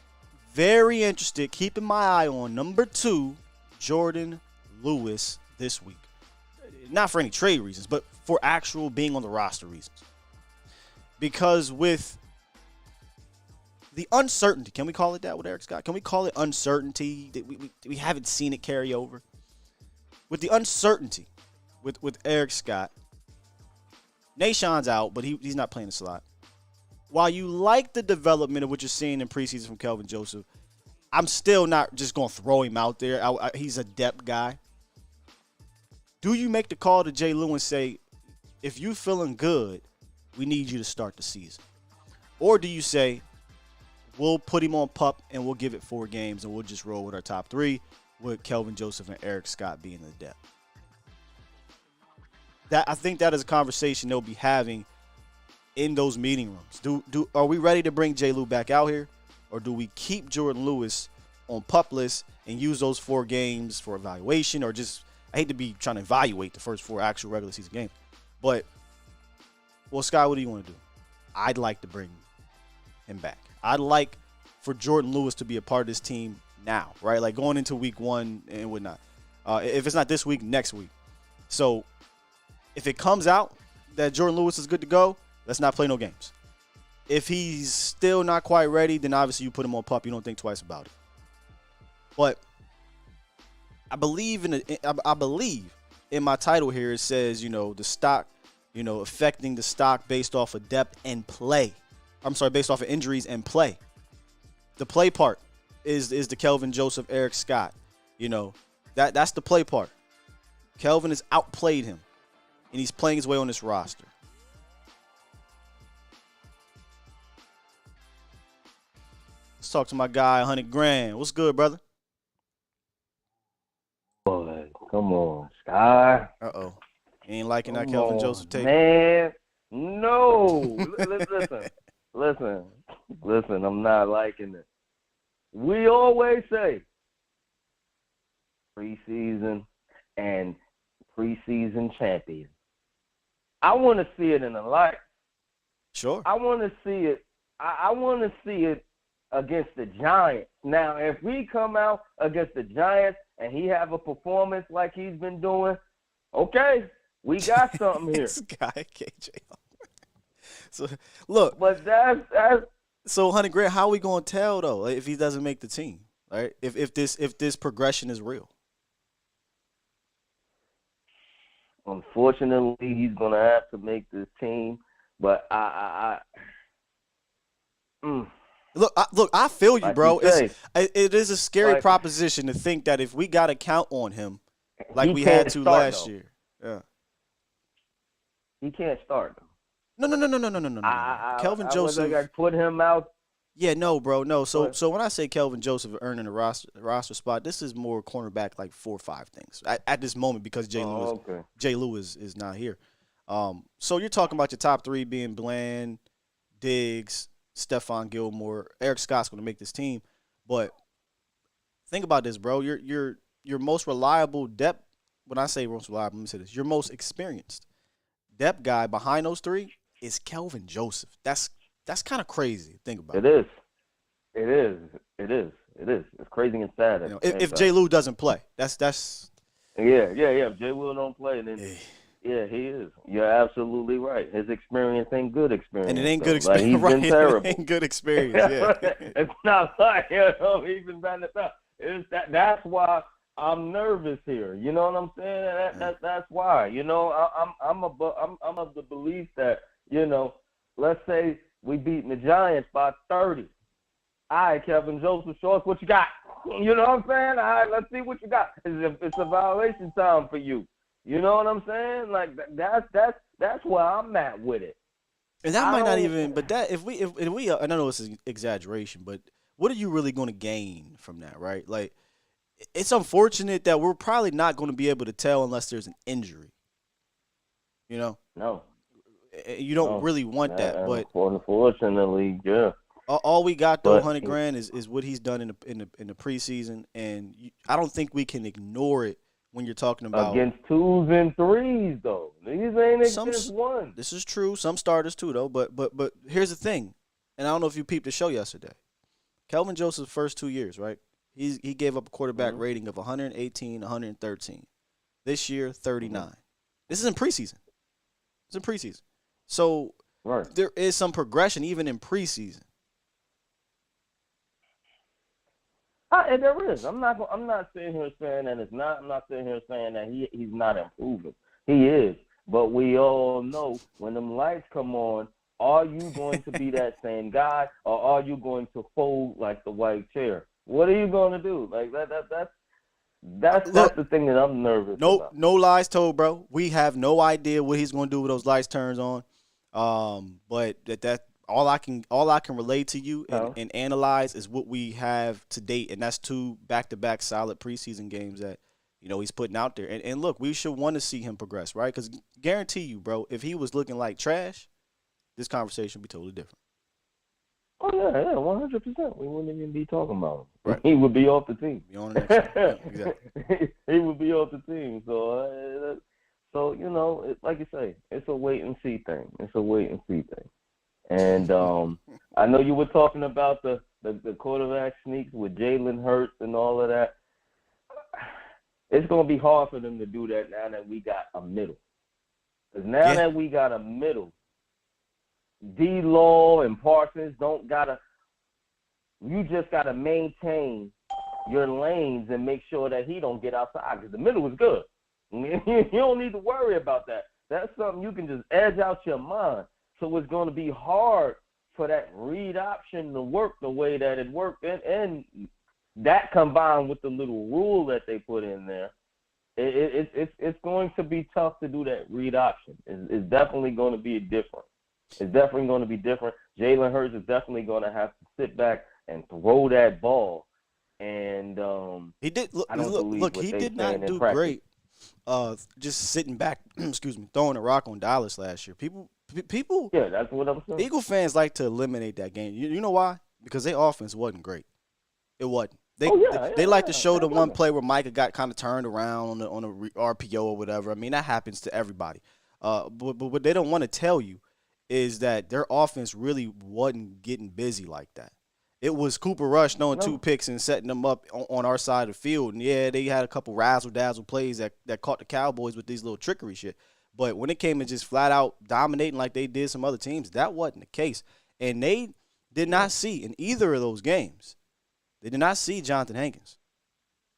very interested, keeping my eye on number 2, Jordan Lewis, this week. Not for any trade reasons, but for actual being on the roster reasons. Because with the uncertainty, can we call it that with Eric Scott? Can we call it uncertainty? We haven't seen it carry over. With the uncertainty with Eric Scott, Nashawn's out, but he's not playing the slot. While you like the development of what you're seeing in preseason from Kelvin Joseph, I'm still not just going to throw him out there. He's a depth guy. Do you make the call to Jay Lou and say, if you feeling good, we need you to start the season? Or do you say, we'll put him on PUP and we'll give it 4 games and we'll just roll with our top 3 with Kelvin Joseph and Eric Scott being the depth? I think that is a conversation they'll be having in those meeting rooms. Are we ready to bring Jay Lou back out here? Or do we keep Jordan Lewis on PUP list and use those 4 games for evaluation? Or just, I hate to be trying to evaluate the first 4 actual regular season games. But, well, Sky, what do you want to do? I'd like to bring him back. I'd like for Jordan Lewis to be a part of this team now, right? Like going into week 1 and whatnot. If it's not this week, next week. So if it comes out that Jordan Lewis is good to go, let's not play no games. If he's still not quite ready, then obviously you put him on PUP. You don't think twice about it. But I believe in my title here, it says, the stock, affecting the stock based off of depth and play. Based off of injuries and play. The play part is the Kelvin Joseph, Eric Scott. That's the play part. Kelvin has outplayed him, and he's playing his way on this roster. Let's talk to my guy, 100 grand. What's good, brother? Boy, come on, Sky. Uh-oh. You ain't liking that Kelvin Joseph tape? Man, no. Listen, I'm not liking it. We always say preseason and preseason champion. I want to see it in the light. Sure. I want to see it. I want to see it against the Giants. Now, if we come out against the Giants and he have a performance like he's been doing, okay, we got something here. This guy, KJ. So, look. But that's so, 100 grand, how are we going to tell, though, if he doesn't make the team, right? If this progression is real? Unfortunately, he's going to have to make this team. But Look, I feel you, Like bro. you say, It is a scary like, proposition to think that if we got to count on him like he we can't had to start, last though. year. Yeah. He can't start. No. Kelvin I was Joseph. like, I put him out. Yeah, no, bro, no. So But, when I say Kelvin Joseph earning a roster spot, this is more cornerback like 4 or 5 things at this moment because Jay Lewis is not here. So you're talking about your top 3 being Bland, Diggs, Stephon Gilmore. Eric Scott's going to make this team, but think about this, bro. Your most reliable depth. When I say most reliable, let me say this: your most experienced depth guy behind those 3 is Kelvin Joseph. That's kind of crazy to think about. It is. It's crazy and sad. You know, if J. Lou doesn't play, that's. Yeah. If J. Will don't play, then yeah, he is. You're absolutely right. His experience ain't good experience. And it ain't though. good experience. Like, he's been terrible. It ain't good experience. Yeah. It's not like he's been bad enough. That's why I'm nervous here. You know what I'm saying? That's why. You know, I'm of the belief that, you know, let's say we beating the Giants by 30. All right, Kelvin Joseph, show us what you got. You know what I'm saying? All right, let's see what you got. It's a violation time for you. You know what I'm saying? Like that's where I'm at with it. And that might not even. But that if we I know it's an exaggeration, but what are you really going to gain from that, right? Like, it's unfortunate that we're probably not going to be able to tell unless there's an injury. You know? No. You don't really want that, but unfortunately, yeah. All we got though, $100,000 is what he's done in the preseason, and I don't think we can ignore it when you're talking about against 2s and 3s though. These ain't against 1. This is true. Some starters too though, but here's the thing, and I don't know if you peeped the show yesterday. Kelvin Joseph's first 2 years, right? He gave up a quarterback rating of 118, 113. This year, 39. This is in preseason. It's in preseason. So there is some progression even in preseason. And there is. I'm not sitting here saying that it's not. I'm not sitting here saying that he's not improving. He is. But we all know when them lights come on, are you going to be that same guy, or are you going to fold like the white chair? What are you going to do? Like that's the thing that I'm nervous about. No lies told, bro. We have no idea what he's going to do with those lights turns on. But that all I can relate to you and analyze is what we have to date, and that's 2 back-to-back solid preseason games that, you know, he's putting out there. And look, we should want to see him progress, right? Because guarantee you, bro, if he was looking like trash, this conversation would be totally different. Oh yeah, 100%. We wouldn't even be talking about him. Right. He would be off the team. Be on the next show. Yeah, exactly. He would be off the team. So you know, like you say, it's a wait and see thing. And I know you were talking about the quarterback sneaks with Jalen Hurts and all of that. It's going to be hard for them to do that now that we got a middle. Because now that we got a middle, D-Law and Parsons you just got to maintain your lanes and make sure that he don't get outside, because the middle is good. You don't need to worry about that. That's something you can just edge out your mind. So it's going to be hard for that read option to work the way that it worked. And that combined with the little rule that they put in there, it's going to be tough to do that read option. It's definitely going to be different. Jalen Hurts is definitely going to have to sit back and throw that ball. And he did look. He did not do great. Just sitting back, throwing a rock on Dallas last year. People. Yeah, that's what I'm saying. Eagle fans like to eliminate that game. You know why? Because their offense wasn't great. It wasn't. They like to show the one play where Micah got kind of turned around on a RPO or whatever. I mean, that happens to everybody. But what they don't want to tell you is that their offense really wasn't getting busy like that. It was Cooper Rush throwing 2 picks and setting them up on our side of the field. And, yeah, they had a couple razzle-dazzle plays that caught the Cowboys with these little trickery shit. But when it came to just flat out dominating like they did some other teams, that wasn't the case. And they did not see in either of those games, they did not see Jonathan Hankins.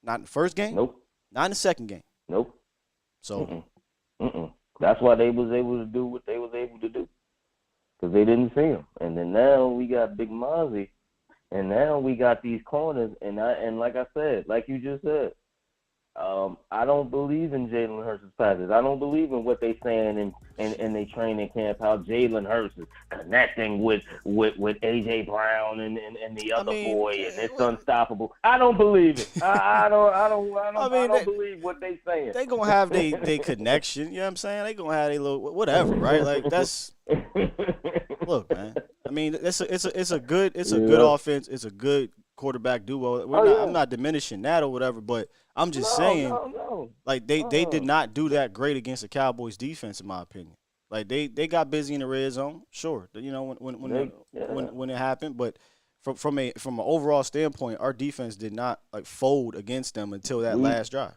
Not in the first game. Nope. Not in the second game. Nope. So. That's why they was able to do what they was able to do, because they didn't see him. And then now we got Big Mazi. And now we got these corners, and like I said, like you just said, I don't believe in Jalen Hurts' passes. I don't believe in what they saying in they training camp, how Jalen Hurts is connecting with A.J. Brown and the other boy, and it's unstoppable. I don't believe it. I don't believe what they saying. They gonna have they connection. You know what I'm saying? They gonna have a little whatever, right? Like that's look, man. I mean, it's a good offense. It's a good quarterback duo. I'm not diminishing that or whatever, but I'm just saying, like they did not do that great against the Cowboys defense, in my opinion. Like they got busy in the red zone, sure. You know when it happened, but from an overall standpoint, our defense did not like fold against them until that last drive.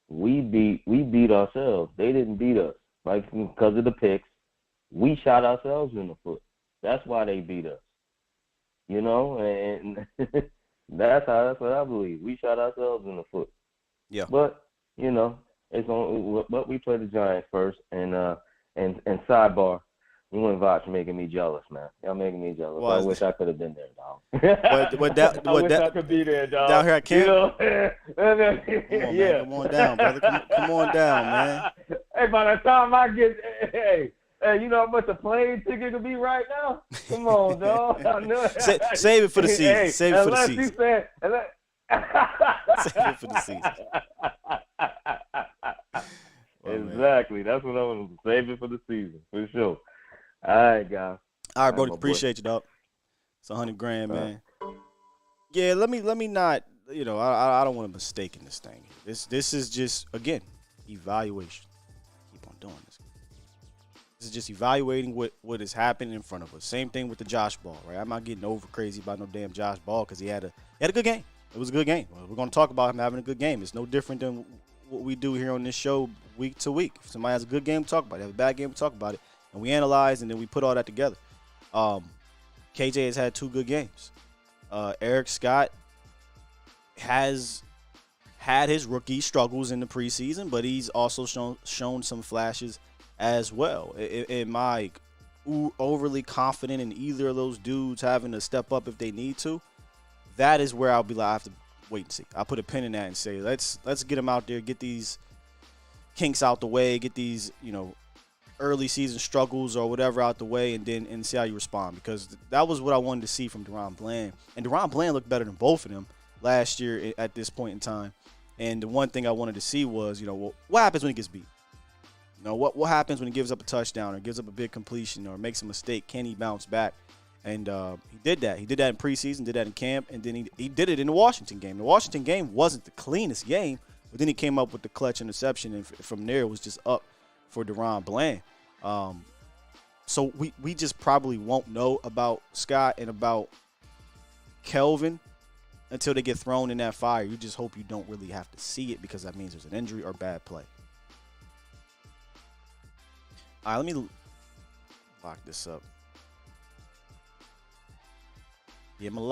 We beat ourselves. They didn't beat us, like because of the picks. We shot ourselves in the foot. That's why they beat us. You know, and that's what I believe. We shot ourselves in the foot. Yeah. But you know, but we play the Giants first, and sidebar, you and Voch making me jealous, man. Y'all making me jealous. I wish I could have been there, dog. I wish I could be there, dog. Down here at camp. You know? Come on down, brother. Come on down, man. Hey, by the time I get, hey, you know how much a plane ticket could be right now? Come on, dog. Save it for the season. Hey, Save it for the season. Save it for the season. Exactly. That's what I want to save it for the season, for sure. All right, guys. All right, bro. Appreciate you, dog. It's $100,000, man. Yeah, let me not. You know, I don't want to mistake in this thing. This is just again evaluation. Keep on doing this. This is just evaluating what is happening in front of us. Same thing with the Josh Ball, right? I'm not getting over crazy about no damn Josh Ball because he had a good game. It was a good game. We're going to talk about him having a good game. It's no different than what we do here on this show week to week. If somebody has a good game, we talk about it. If they have a bad game, we talk about it. And we analyze, and then we put all that together. KJ has had 2 good games. Eric Scott has had his rookie struggles in the preseason, but he's also shown some flashes as well. Am I overly confident in either of those dudes having to step up if they need to? That is where I'll be like, I have to wait and see. I'll put a pin in that and say, let's get them out there, get these kinks out the way, get these, you know, early season struggles or whatever out the way, and see how you respond, because that was what I wanted to see from Doran Bland. And Doran Bland looked better than both of them last year at this point in time. And the one thing I wanted to see was, you know, what happens when he gets beat? You know, what happens when he gives up a touchdown or gives up a big completion or makes a mistake? Can he bounce back? And he did that. He did that in preseason, did that in camp, and then he did it in the Washington game. The Washington game wasn't the cleanest game, but then he came up with the clutch interception, and from there it was just up for Doran Bland. So we just probably won't know about Scott and about Kelvin until they get thrown in that fire. You just hope you don't really have to see it, because that means there's an injury or bad play. All right, let me lock this up. Yeah, I'm going to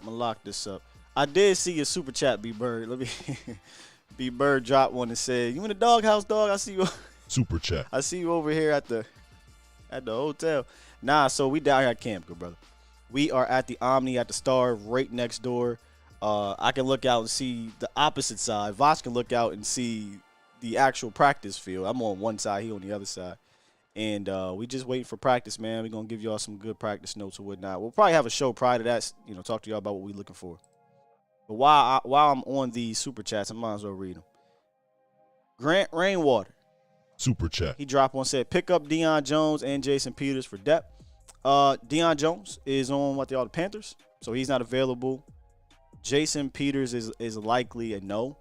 lock this up. I did see your super chat, B-Bird. Let me B-Bird dropped one and said, "You in the doghouse, dog? I see you." Super chat. I see you over here at the hotel. Nah, so we down here at camp, good brother. We are at the Omni at the Star right next door. I can look out and see the opposite side. Voch can look out and see the actual practice field. I'm on one side, he on the other side. And we just waiting for practice, man. We're going to give y'all some good practice notes or whatnot. We'll probably have a show prior to that, you know, talk to y'all about what we're looking for. But while I'm on the super chats, I might as well read them. Grant Rainwater. Super chat. He dropped one, said, pick up Deion Jones and Jason Peters for depth. Deion Jones is on the Panthers, so he's not available. Jason Peters is likely a no.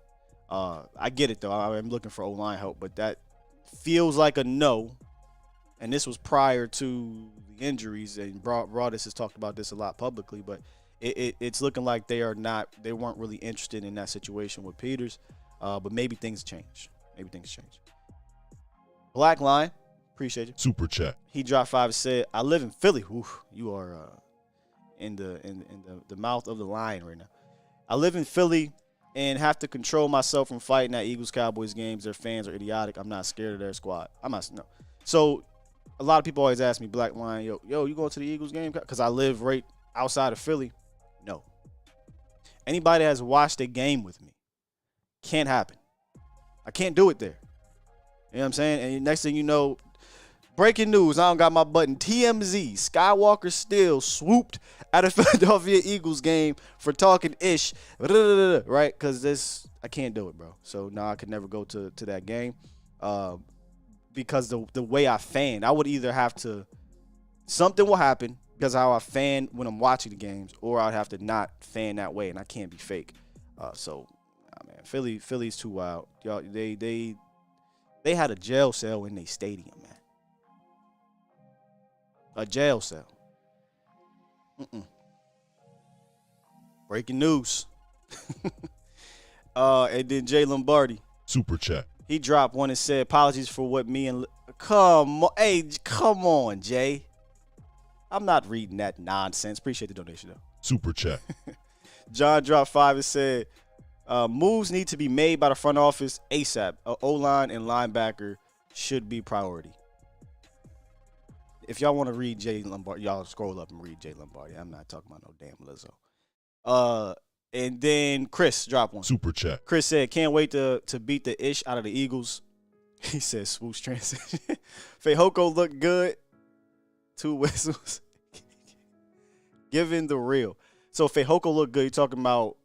I get it, though. I'm looking for O-line help, but that feels like a no. And this was prior to the injuries, and Broadus has talked about this a lot publicly, but it's looking like they weren't really interested in that situation with Peters. But maybe things change. Black Lion, appreciate you. Super chat. He dropped 5 and said, I live in Philly. Oof, you are in the mouth of the lion right now. I live in Philly and have to control myself from fighting at Eagles-Cowboys games. Their fans are idiotic. I'm not scared of their squad. No. So a lot of people always ask me, Black Lion, yo, you going to the Eagles game? Because I live right outside of Philly, no. Anybody that has watched a game with me, can't happen. I can't do it there. You know what I'm saying? And next thing you know, breaking news, I don't got my button. TMZ, Skywalker still swooped at a Philadelphia Eagles game for talking ish, right? Because I can't do it, bro. So, no, I could never go to that game because the way I fan, I would either have to, something will happen because how I fan when I'm watching the games, or I'd have to not fan that way, and I can't be fake. Man, Philly's too wild. Y'all, they had a jail cell in their stadium, man. A jail cell. Breaking news. And then Jay Lombardi. Super chat. He dropped one and said, apologies for what me and... Come on, Jay. I'm not reading that nonsense. Appreciate the donation, though. Super chat. John dropped 5 and said, moves need to be made by the front office ASAP. O-line and linebacker should be priority. If y'all want to read Jay Lombardi, y'all scroll up and read Jay Lombardi. I'm not talking about no damn Lizzo. And then Chris dropped one. Super chat. Chris said, can't wait to beat the ish out of the Eagles. He said, swoosh transition. Fehoko looked good. 2 whistles. Given the real. So Fehoko looked good. You talking about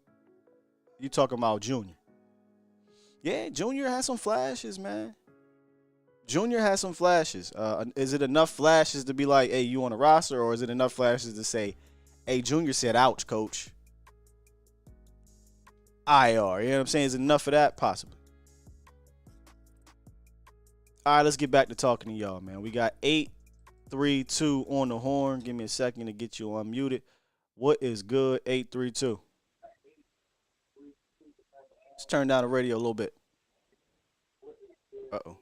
Junior. Yeah, Junior has some flashes, man. Junior has some flashes. Is it enough flashes to be like, hey, you on the roster? Or is it enough flashes to say, hey, Junior said, ouch, coach. IR. You know what I'm saying? Is it enough of that? Possibly. All right, let's get back to talking to y'all, man. We got 832 on the horn. Give me a second to get you unmuted. What is good, 832? Let's turn down the radio a little bit. Uh-oh.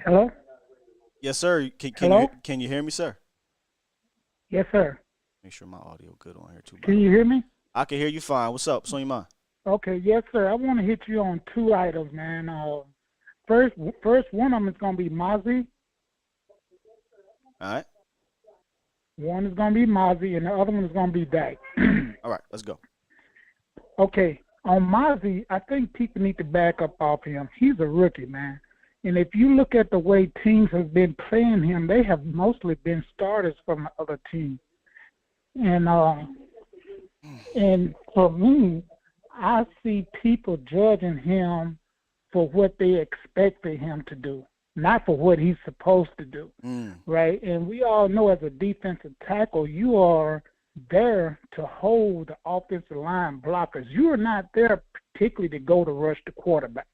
Hello? Yes, sir. Hello? Can you hear me, sir? Yes, sir. Make sure my audio good on here, too. Can you hear me? I can hear you fine. What's up? What's on your mind? Okay, yes, sir. I want to hit you on 2 items, man. First one of them is going to be Mazi. All right. One is going to be Mazi, and the other one is going to be Dak. All right, let's go. Okay, on Mazi, I think people need to back up off him. He's a rookie, man. And if you look at the way teams have been playing him, they have mostly been starters from the other team. And for me, I see people judging him for what they expected him to do, not for what he's supposed to do, right? And we all know as a defensive tackle, you are there to hold the offensive line blockers. You are not there particularly to go to rush the quarterback.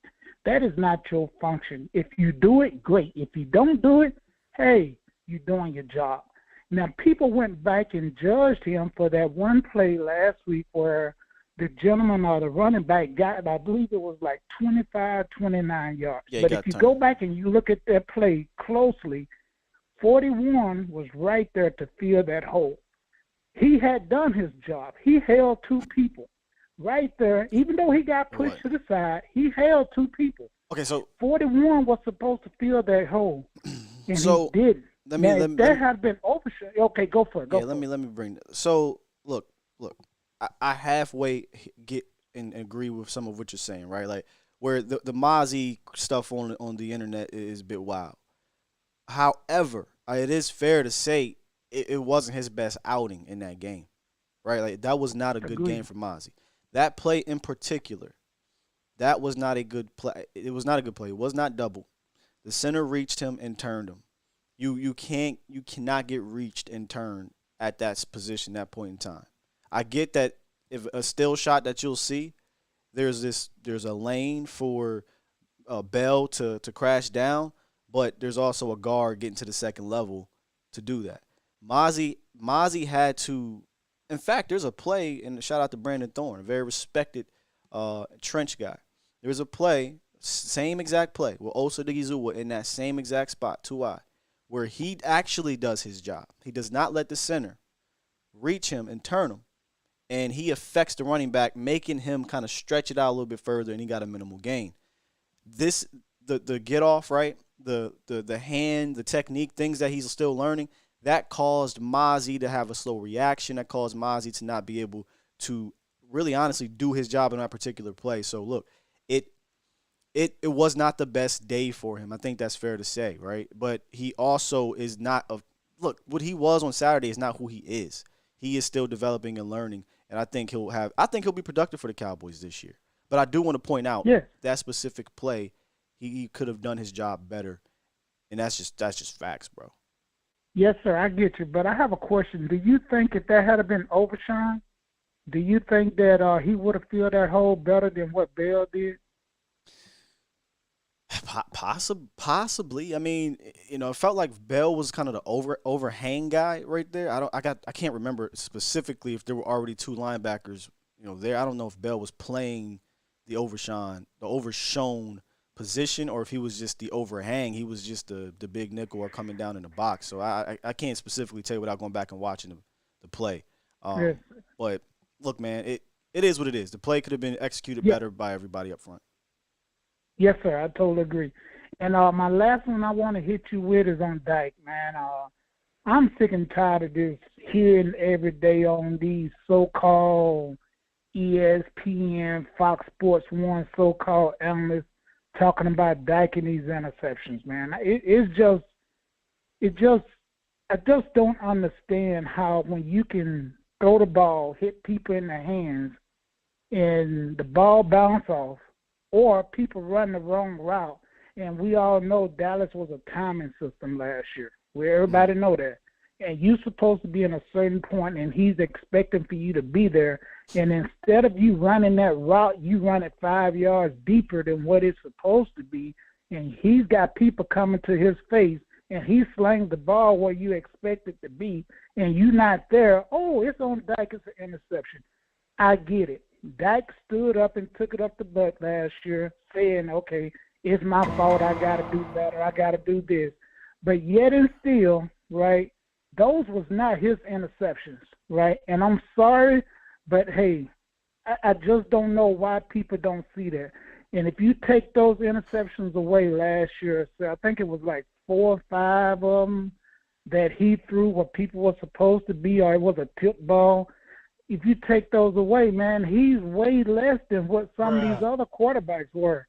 That is not your function. If you do it, great. If you don't do it, hey, you're doing your job. Now, people went back and judged him for that one play last week where the gentleman or the running back got, I believe it was like 25, 29 yards. Yeah, but if you go back and you look at that play closely, 41 was right there to fill that hole. He had done his job. He held 2 people right there. Even though he got pushed to the side, he held 2 people. Okay, so 41 was supposed to fill that hole, and so he didn't. That had been overshot. Okay, go for it. Let me bring that. So look. I halfway get and agree with some of what you're saying, right? Like where the Mazi stuff on the internet is a bit wild. However, it is fair to say it wasn't his best outing in that game, right? Like that was not a good game for Mazi. That play in particular, that was not a good play. It was not a good play. It was not double. The center reached him and turned him. You cannot get reached and turned at that position, that point in time. I get that if a still shot that you'll see, there's a lane for Bell to crash down, but there's also a guard getting to the second level to do that. Mazi had to. In fact, there's a play, and shout out to Brandon Thorne, a very respected trench guy. There's a play, same exact play, with Osa Digizua in that same exact spot, 2-eye, where he actually does his job. He does not let the center reach him and turn him, and he affects the running back, making him kind of stretch it out a little bit further, and he got a minimal gain. The get off, right? The hand, the technique, things that he's still learning, that caused Mazi to have a slow reaction. That caused Mazi to not be able to really honestly do his job in that particular play. So look, it was not the best day for him. I think that's fair to say, right? But he also is not a look, what he was on Saturday is not who he is. He is still developing and learning, and I think he'll be productive for the Cowboys this year. But I do want to point out that specific play, he could have done his job better. And that's just facts, bro. Yes, sir, I get you. But I have a question. Do you think if that had been Overshawn, do you think that he would have filled that hole better than what Bell did? Possibly. I mean, it felt like Bell was kind of the overhang guy right there. I can't remember specifically if there were already two linebackers, there. I don't know if Bell was playing the overshown position, or if he was just the overhang. He was just the big nickel or coming down in the box. So I can't specifically tell you without going back and watching the play. But look, man, it is what it is. The play could have been executed better by everybody up front. Yes, sir, I totally agree. And my last one I want to hit you with is on Dyke, man. I'm sick and tired of this hearing every day on these so-called ESPN, Fox Sports 1 so-called analysts talking about Dyke and these interceptions, man. I just don't understand how when you can throw the ball, hit people in the hands, and the ball bounce off, or people run the wrong route. And we all know Dallas was a timing system last year. Everybody know that. And you're supposed to be in a certain point, and he's expecting for you to be there. And instead of you running that route, you run it 5 yards deeper than what it's supposed to be. And he's got people coming to his face, and he slings the ball where you expect it to be, and you're not there. Oh, it's on Dyke. It's an interception. I get it. Dyke stood up and took it up the butt last year, saying, okay, it's my fault. I got to do better. I got to do this. But yet and still, right, those was not his interceptions, right? And I'm sorry, but, hey, I just don't know why people don't see that. And if you take those interceptions away last year, so I think it was like 4 or 5 of them that he threw where people were supposed to be, or it was a tip ball. If you take those away, man, he's way less than what some of these other quarterbacks were.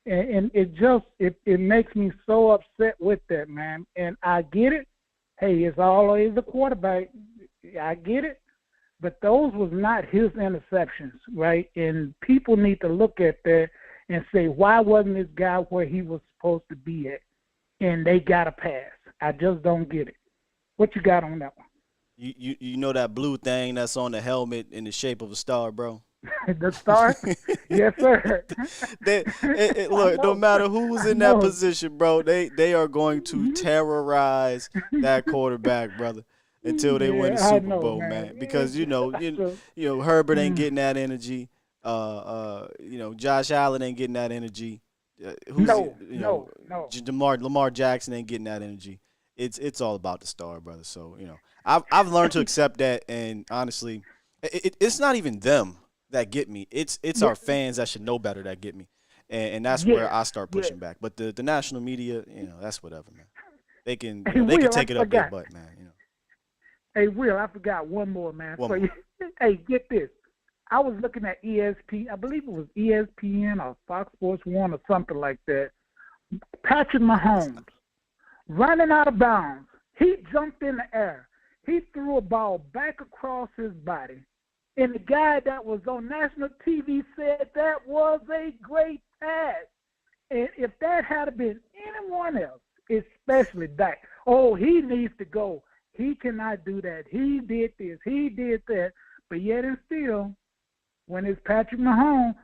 And it makes me so upset with that, man. And I get it. Hey, it's always the quarterback. I get it. But those was not his interceptions, right? And people need to look at that and say, why wasn't this guy where he was supposed to be at? And they got a pass. I just don't get it. What you got on that one? You know that blue thing that's on the helmet in the shape of a star, bro? The star? Yes, sir. Look, no matter who's in that position, bro, they are going to terrorize that quarterback, brother, until they win the Super Bowl, man. Because Herbert ain't getting that energy. Josh Allen ain't getting that energy. Lamar Jackson ain't getting that energy. It's all about the star, brother. So I've learned to accept that, and honestly, it's not even them that get me. It's our fans that should know better that get me, and that's where I start pushing back. But the national media, that's whatever, man. They can they can take it up their butt, man. Hey, Will, I forgot one more, man. Hey, get this. I was looking at ESPN. I believe it was ESPN or Fox Sports 1 or something like that. Patrick Mahomes running out of bounds. He jumped in the air. He threw a ball back across his body. And the guy that was on national TV said that was a great pass. And if that had been anyone else, especially Dak, he needs to go. He cannot do that. He did this. He did that. But yet and still, when it's Patrick Mahomes,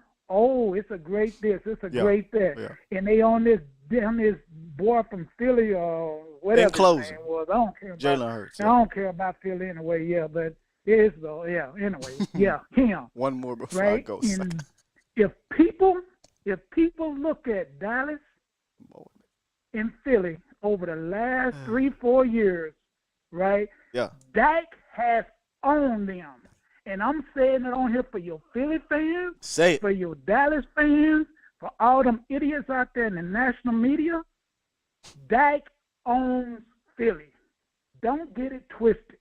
it's a great this. It's a great that. Yeah. And they on this boy from Philly or whatever his name was. I don't care about Jalen Hurts. I don't care about Philly anyway, but it is though. Yeah, anyway. Yeah, him. One more before I go. And if people look at Dallas and Philly over the last 3-4 years, right? Yeah. Dak has owned them. And I'm saying it on here for your Philly fans, for your Dallas fans, for all them idiots out there in the national media. Dak owns Philly. Don't get it twisted.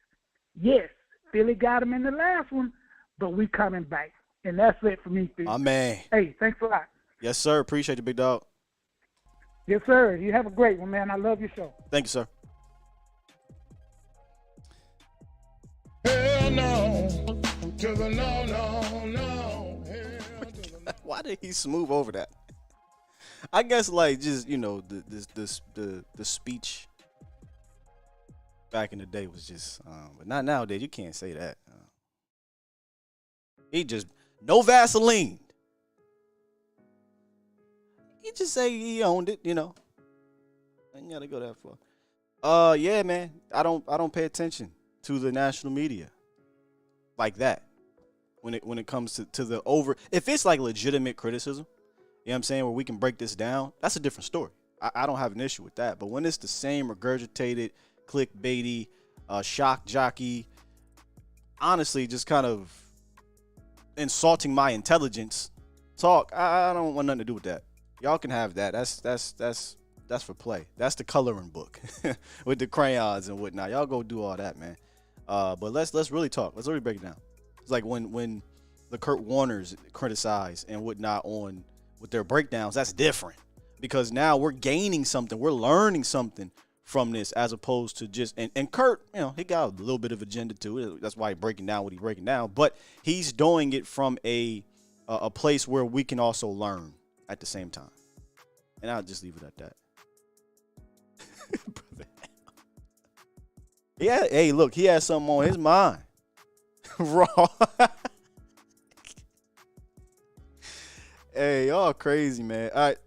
Yes, Philly got him in the last one, but we coming back. And that's it for me, Steve. My man. Hey, thanks a lot. Yes, sir. Appreciate it, big dog. Yes, sir. You have a great one, man. I love your show. Thank you, sir. Hell no, to the no, no, no. Hell to the no. Why did he smooth over that? I guess like just the speech back in the day was just, but not nowadays. You can't say that. He just no Vaseline. He just say he owned it, you know. Ain't gotta go that far. Yeah, man. I don't pay attention to the national media like that when it comes to the over. If it's like legitimate criticism, you know what I'm saying, where we can break this down, that's a different story. I don't have an issue with that. But when it's the same regurgitated, clickbaity, shock jockey, honestly, just kind of insulting my intelligence talk, I don't want nothing to do with that. Y'all can have that. That's for play. That's the coloring book with the crayons and whatnot. Y'all go do all that, man. But let's really talk. Let's really break it down. It's like when the Kurt Warners criticize and whatnot on with their breakdowns. That's different because now we're gaining something. We're learning something from this as opposed to just and Kurt, you know, he got a little bit of agenda to it. That's why he's breaking down what he's breaking down. But he's doing it from a place where we can also learn at the same time. And I'll just leave it at that. Yeah, hey, look, he has something on his mind. Raw. Hey, y'all crazy, man. All right,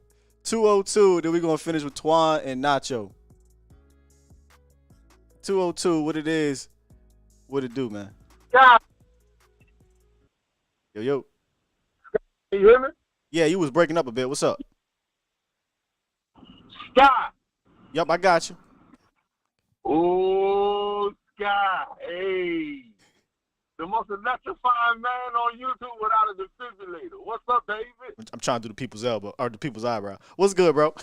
202, then we're going to finish with Twan and Nacho. 202, what it is, what it do, man? Yeah. Yo. Can you hear me? Yeah, you was breaking up a bit. What's up? Scott. Yup, I got you. Oh, Scott. Hey. The most electrifying man on YouTube without a defibrillator. What's up, David? I'm trying to do the people's elbow or the people's eyebrow. What's good, bro?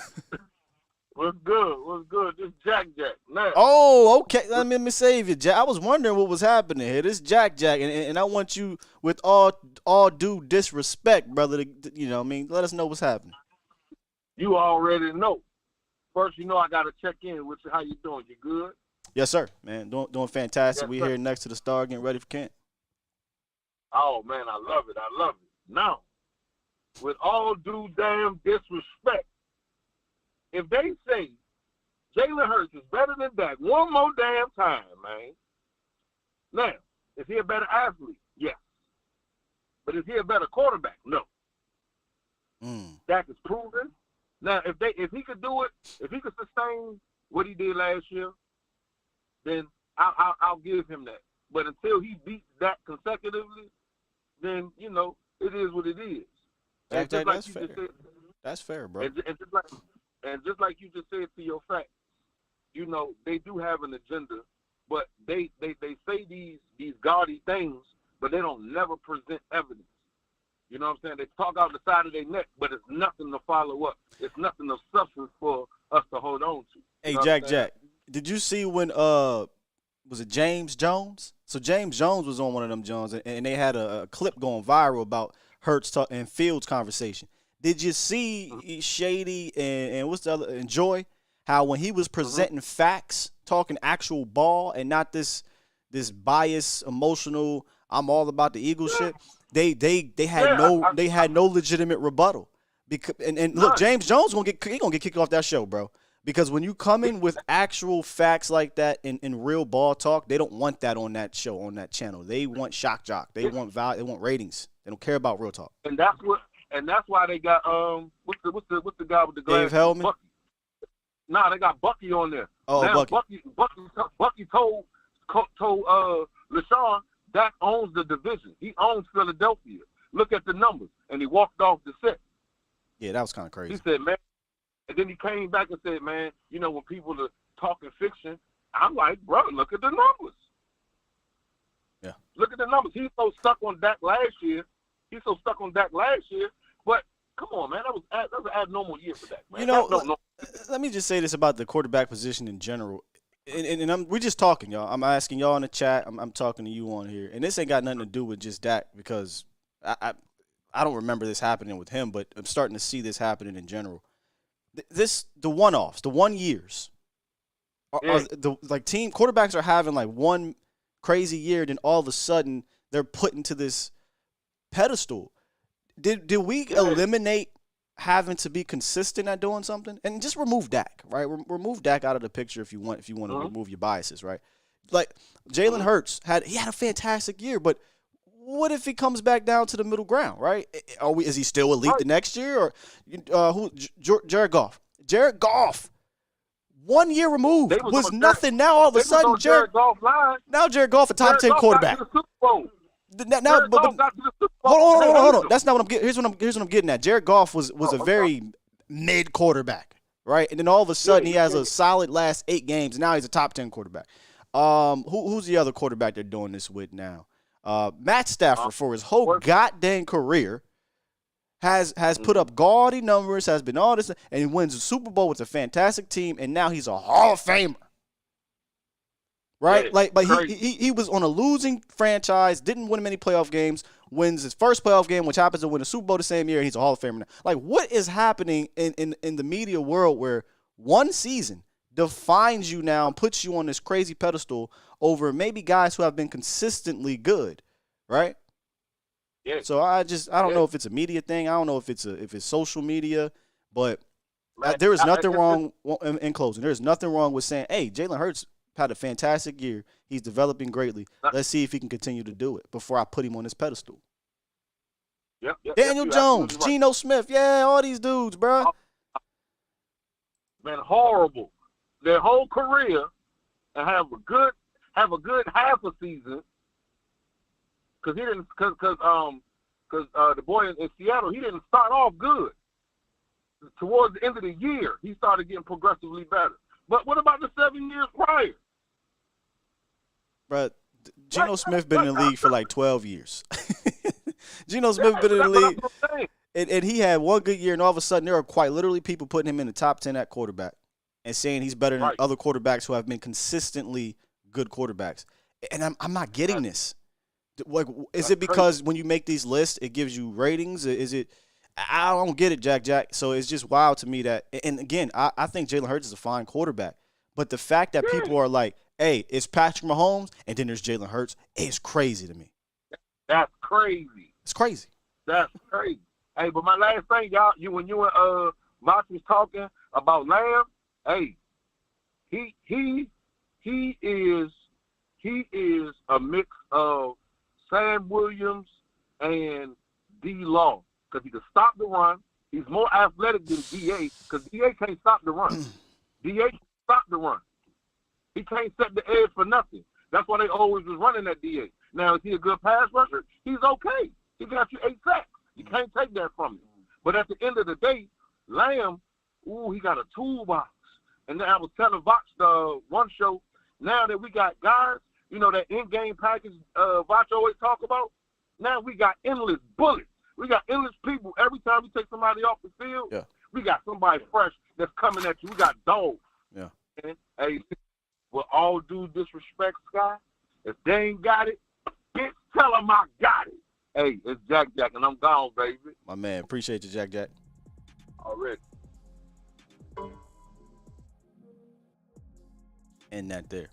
What's good? This Jack. Man. Oh, okay. Let me save you, Jack. I was wondering what was happening here. This Jack, and I want you, with all due disrespect, brother, to, you know what I mean, let us know what's happening. You already know. First, you know I got to check in with you. How you doing? You good? Yes, sir, man. Doing fantastic. Yes, we sir. here next to the Star getting ready for camp. Oh, man, I love it. Now, with all due damn disrespect, if they say Jalen Hurts is better than Dak one more damn time, man. Now, is he a better athlete? Yes. But is he a better quarterback? No. Dak is proven. Now, if he could do it, if he could sustain what he did last year, then I'll give him that. But until he beats Dak consecutively, then, you know, it is what it is. That's fair. That's fair, bro. And just like you just said to your fact, you know, they do have an agenda, but they say these gaudy things, but they don't never present evidence. You know what I'm saying? They talk out the side of their neck, but it's nothing to follow up. It's nothing of substance for us to hold on to. Hey, Jack, did you see when was it James Jones? So James Jones was on one of them Jones, and they had a clip going viral about Hurts and Fields conversation. Did you see Shady and what's the other, and Joy, how when he was presenting facts, talking actual ball and not this biased, emotional, I'm all about the Eagles shit, they had no legitimate rebuttal. Because and look, James Jones gonna get kicked off that show, bro. Because when you come in with actual facts like that in real ball talk, they don't want that on that show, on that channel. They want shock jock. They want value. They want ratings. They don't care about real talk. And that's why they got what's the guy with the glasses? Dave Hellman? Bucky. Nah, they got Bucky on there. Oh, now, Bucky. Bucky told LaShawn Dak owns the division. He owns Philadelphia. Look at the numbers, and he walked off the set. Yeah, that was kind of crazy. He said, man, and then he came back and said, man, you know, when people are talking fiction, I'm like, bro, look at the numbers. Yeah. Look at the numbers. He's so stuck on Dak last year. But come on, man, that was an abnormal year for Dak, man. You know, let me just say this about the quarterback position in general. and we're just talking, y'all. I'm asking y'all in the chat. I'm talking to you on here, and this ain't got nothing to do with just Dak because I don't remember this happening with him, but I'm starting to see this happening in general. The one-offs, the 1 years, team quarterbacks are having like one crazy year, then all of a sudden they're put into this pedestal. Did we eliminate having to be consistent at doing something? And just remove Dak, right? Remove Dak out of the picture if you want to remove your biases, right? Like Jalen Hurts had a fantastic year, but what if he comes back down to the middle ground, right? Is he still elite the next year, or Jared Goff? Jared Goff, 1 year removed was nothing. Now all of a sudden, Jared Goff a top 10 quarterback. Now, hold on. That's not what I'm getting. Here's what I'm getting at. Jared Goff was a very mid quarterback, right? And then all of a sudden he has a solid last 8 games. And now he's a top 10 quarterback. Who's the other quarterback they're doing this with now? Matt Stafford for his whole goddamn career has put up gaudy numbers, has been all this, and he wins the Super Bowl with a fantastic team, and now he's a Hall of Famer. Right? But he was on a losing franchise, didn't win many playoff games, wins his first playoff game, which happens to win a Super Bowl the same year, and he's a Hall of Famer now. Like, what is happening in the media world where one season defines you now and puts you on this crazy pedestal over maybe guys who have been consistently good, right? Yeah. So I don't know if it's a media thing. I don't know if it's social media, but there is nothing wrong. In closing, there is nothing wrong with saying, "Hey, Jalen Hurts had a fantastic year. He's developing greatly. Let's see if he can continue to do it before I put him on this pedestal." Daniel Jones, Geno Smith, all these dudes, bro. Man, horrible. Their whole career and have a good half a season. Because the boy in Seattle, he didn't start off good. Towards the end of the year, he started getting progressively better. But what about the 7 years prior? Bro, Geno Smith been in the league for like 12 years. Geno Smith been in the league, and he had one good year, and all of a sudden there are quite literally people putting him in the top 10 at quarterback and saying he's better than other quarterbacks who have been consistently good quarterbacks. And I'm not getting this. Like, is it because when you make these lists, it gives you ratings? Is it? I don't get it, Jack. So it's just wild to me that, and again, I think Jalen Hurts is a fine quarterback, but the fact that people are like, "Hey, it's Patrick Mahomes," and then there's Jalen Hurts, it's crazy to me. That's crazy. It's crazy. That's crazy. Hey, but my last thing, y'all, when you and Mox was talking about Lamb, hey, he is a mix of Sam Williams and D. Law, because he can stop the run. He's more athletic than D.A. because D.A. can't stop the run. D.A. can stop the run. He can't set the edge for nothing. That's why they always was running that D.A. Now, is he a good pass rusher? He's okay. He got you 8 sacks. You can't take that from him. But at the end of the day, Lamb, he got a toolbox. And then I was telling Vox one show, now that we got guys, that in-game package Vox always talk about, now we got endless bullets. We got endless people. Every time we take somebody off the field, we got somebody fresh that's coming at you. We got dogs. Yeah. And, hey, with all due disrespect, Sky, if they ain't got it, bitch, tell them I got it. Hey, it's Jack, and I'm gone, baby. My man, appreciate you, Jack. Already. And that there.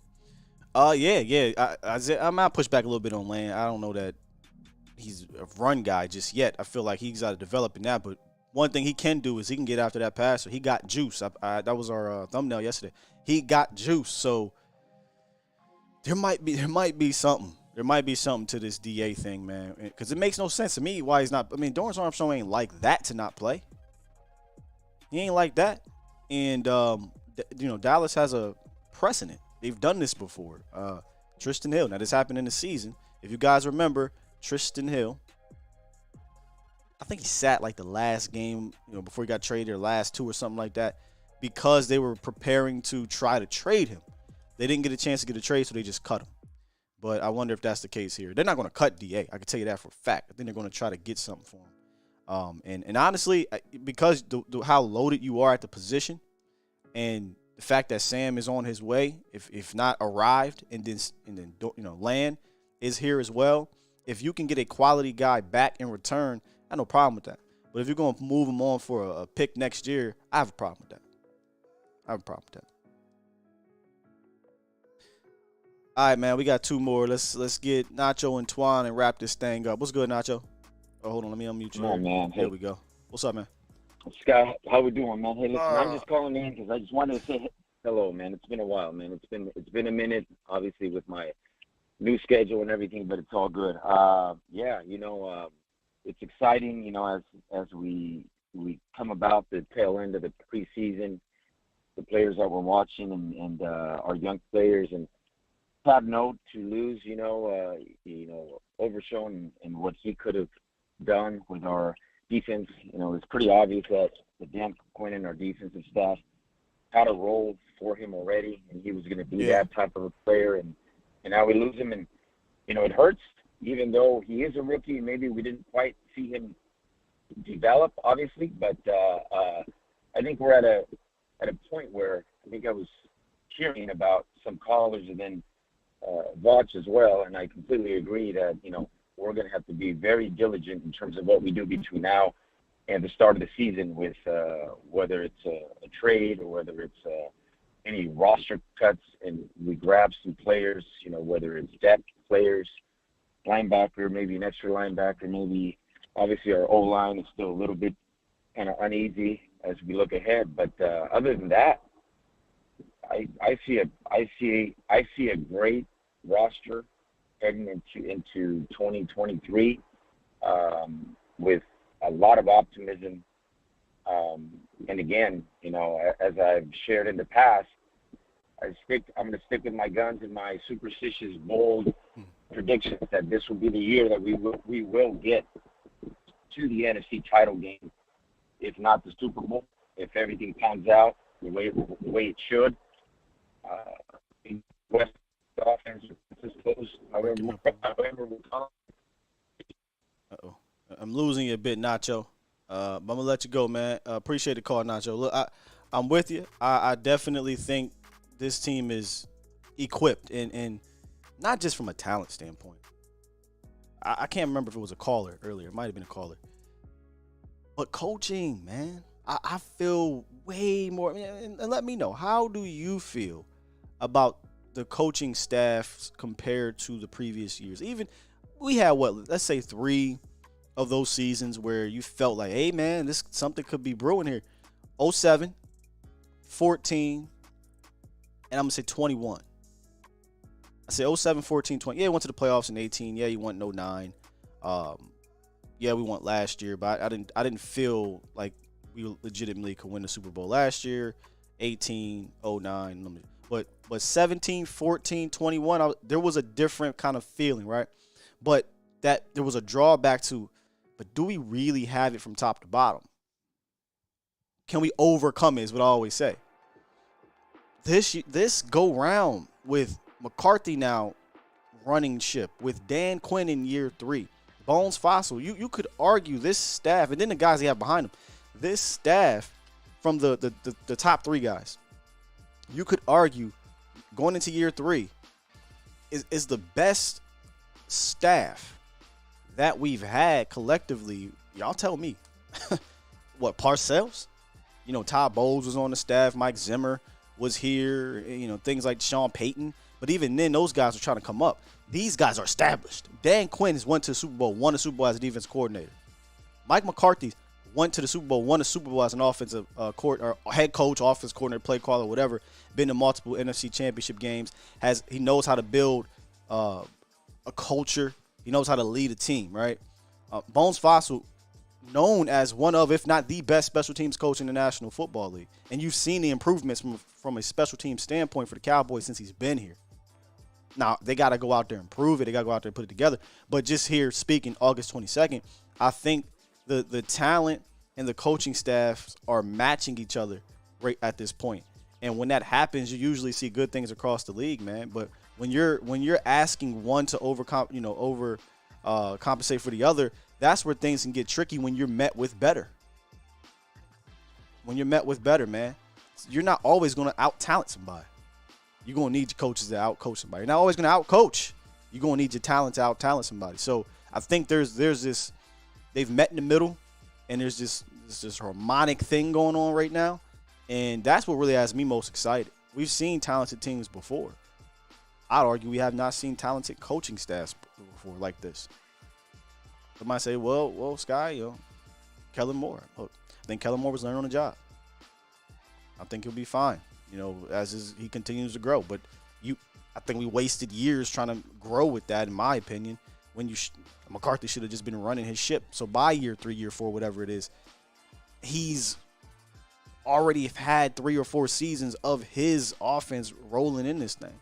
I might push back a little bit on Lane. I don't know that he's a run guy just yet. I feel like he's got to develop in that. But one thing he can do is he can get after that passer. He got juice. That was our thumbnail yesterday. He got juice. So there might be something. There might be something to this DA thing, man. Because it makes no sense to me why he's not. I mean, Doran Armstrong ain't like that to not play. He ain't like that. And, Dallas has a precedent. They've done this before. Tristan Hill. Now, this happened in the season. If you guys remember, Tristan Hill, I think he sat like the last game, before he got traded, or last 2 or something like that, because they were preparing to try to trade him. They didn't get a chance to get a trade, so they just cut him. But I wonder if that's the case here. They're not going to cut DA. I can tell you that for a fact. I think they're going to try to get something for him. And honestly, because how loaded you are at the position, and the fact that Sam is on his way, if not arrived, and then Land is here as well. If you can get a quality guy back in return, I have no problem with that. But if you're going to move him on for a pick next year, I have a problem with that. All right, man, we got 2 more. Let's get Nacho and Twan and wrap this thing up. What's good, Nacho? Oh, hold on, let me unmute you. Come on, man. There we go. What's up, man? Scott, how we doing, man? Hey, listen, I'm just calling in because I just wanted to say hello, man. It's been a while, man. It's been a minute, obviously, with my new schedule and everything, but it's all good. It's exciting, as we come about the tail end of the preseason, the players that we're watching and our young players, and sad note to lose, Overshown and what he could have done with our defense. It's pretty obvious that Dan Quinn and our defensive staff had a role for him already, and he was going to be that type of a player. And now we lose him, and it hurts. Even though he is a rookie, maybe we didn't quite see him develop, obviously. But I think we're at a point where I think I was hearing about some callers and then Vouch as well, and I completely agree that we're going to have to be very diligent in terms of what we do between now and the start of the season, with whether it's a trade or whether it's any roster cuts, and we grab some players, whether it's depth players, linebacker, maybe an extra linebacker, maybe. Obviously our O-line is still a little bit kind of uneasy as we look ahead, but other than that, I see a great roster heading into 2023 with a lot of optimism. And again, as I've shared in the past, I'm going to stick with my guns and my superstitious, bold predictions that this will be the year that we will get to the NFC title game, if not the Super Bowl, if everything pans out the way it should. West offense is close. However we'll call it. Uh-oh. I'm losing you a bit, Nacho. But I'm going to let you go, man. Appreciate the call, Nacho. Look, I'm with you. I definitely think this team is equipped, and not just from a talent standpoint. I can't remember if it was a caller earlier. It might have been a caller. But coaching, man, I feel way more. And let me know, how do you feel about the coaching staff compared to the previous years? Even we had, let's say 3 of those seasons where you felt like, hey, man, something could be brewing here. 07, 14, and I'm going to say 21. I say 07, 14, 20. Yeah, we went to the playoffs in 18. Yeah, you went in 09. Yeah, we won last year, but I didn't feel like we legitimately could win the Super Bowl last year. 18, 09. But 17, 14, 21, there was a different kind of feeling, right? But that there was a drawback to, but do we really have it from top to bottom? Can we overcome it, is what I always say. This go round with McCarthy now running ship, with Dan Quinn in year 3, Bones Fossil, you could argue this staff, and then the guys they have behind them, this staff from the top 3 guys, you could argue going into year 3 is the best staff that we've had collectively. Y'all tell me. What, Parcells? Todd Bowles was on the staff. Mike Zimmer was here. Things like Sean Payton. But even then, those guys are trying to come up. These guys are established. Dan Quinn has went to the Super Bowl, won the Super Bowl as a defense coordinator. Mike McCarthy went to the Super Bowl, won the Super Bowl as an offensive or head coach, offense coordinator, play caller, whatever. Been to multiple NFC championship games. He knows how to build a culture. He knows how to lead a team, right? Bones Fossil, known as one of, if not the best special teams coach in the National Football League. And you've seen the improvements from a special team standpoint for the Cowboys since he's been here. Now, they got to go out there and prove it. They got to go out there and put it together. But just here speaking August 22nd, I think the talent and the coaching staffs are matching each other right at this point. And when that happens, you usually see good things across the league, man. But when you're asking one to compensate for the other, that's where things can get tricky when you're met with better. Man. you're not always going to out-talent somebody. You're going to need your coaches to out-coach somebody. You're not always going to out-coach. You're going to need your talent to out-talent somebody. So I think there's this – they've met in the middle, and there's this harmonic thing going on right now, and that's what really has me most excited. We've seen talented teams before. I'd argue we have not seen talented coaching staffs before like this. Somebody say, well, Sky, Kellen Moore. Look, I think Kellen Moore was learning on the job. I think he'll be fine, as he continues to grow. But I think we wasted years trying to grow with that, in my opinion, when McCarthy should have just been running his ship. So by year 3, year 4, whatever it is, he's already had 3 or 4 seasons of his offense rolling in this thing.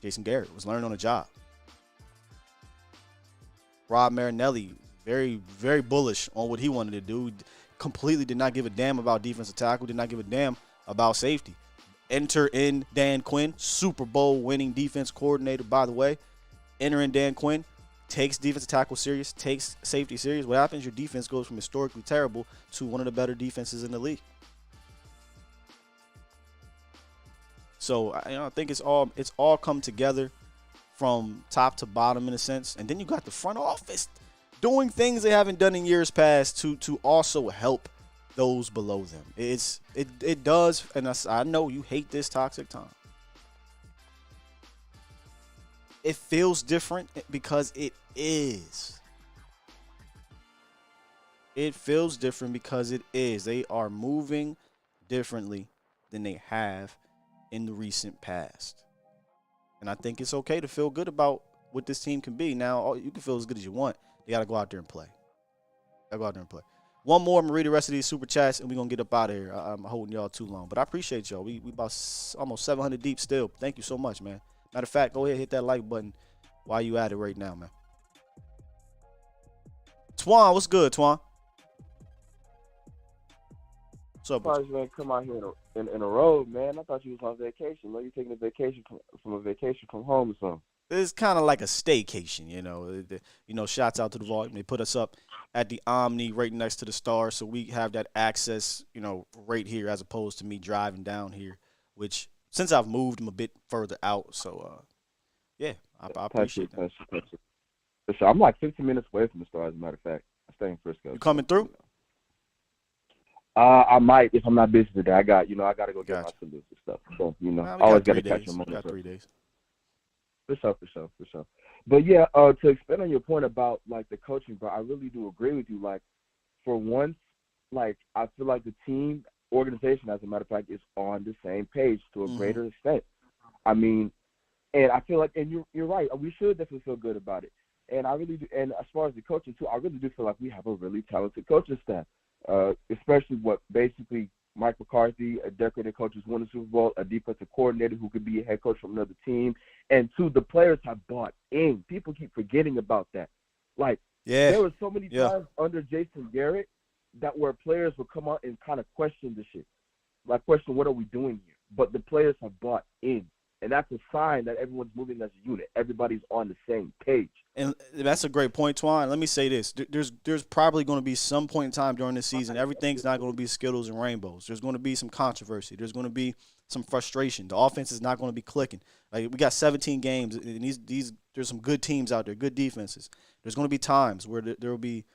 Jason Garrett was learning on the job. Rob Marinelli, very, very bullish on what he wanted to do. Completely did not give a damn about defensive tackle, did not give a damn about safety. Enter in Dan Quinn, Super Bowl winning defense coordinator, by the way. Enter in Dan Quinn, takes defensive tackle serious, takes safety serious. What happens? Your defense goes from historically terrible to one of the better defenses in the league. So I think it's all come together from top to bottom in a sense. And then you got the front office doing things they haven't done in years past to also help those below them. It does, and I know you hate this toxic time. It feels different because it is. It feels different because it is. They are moving differently than they have in the recent past. And I think it's okay to feel good about what this team can be. Now, you can feel as good as you want. You got to go out there and play. One more. I'm going to read the rest of these super chats, and we're going to get up out of here. I'm holding y'all too long. But I appreciate y'all. We about almost 700 deep still. Thank you so much, man. Matter of fact, go ahead and hit that like button while you at it right now, man. Twan, what's good, Twan? What's up, I thought you were going to come out here in a road, man. I thought you was on vacation. You're taking a vacation from a vacation from home or something. It's kind of like a staycation, Shouts out to the Vault. They put us up at the Omni right next to the Star, so we have that access, right here as opposed to me driving down here, which since I've moved, I'm a bit further out. So, I appreciate that. For sure. I'm like 15 minutes away from the Star, as a matter of fact. I stay in Frisco. You coming through? I might if I'm not busy today. I got to go get my salutes and stuff. So, always got to catch them on got 3 days. For sure. But yeah, to expand on your point about like the coaching, bro, I really do agree with you. Like, for once, like I feel like the team organization, as a matter of fact, is on the same page to a greater extent. I mean, and I feel like, and you're right, we should definitely feel good about it. And I really do. And as far as the coaching too, I really do feel like we have a really talented coaching staff. Especially basically Mike McCarthy, a decorated coach who's won the Super Bowl, a defensive coordinator who could be a head coach from another team, and two, the players have bought in. People keep forgetting about that. Like, there were so many times under Jason Garrett that where players would come out and kind of question the shit. Like, question, what are we doing here? But the players have bought in. And that's a sign that everyone's moving as a unit. Everybody's on the same page. And that's a great point, Twan. Let me say this. There's probably going to be some point in time during this season, everything's not going to be Skittles and rainbows. There's going to be some controversy. There's going to be some frustration. The offense is not going to be clicking. Like, we got 17 games, and there's some good teams out there, good defenses. There's going to be times where there will be,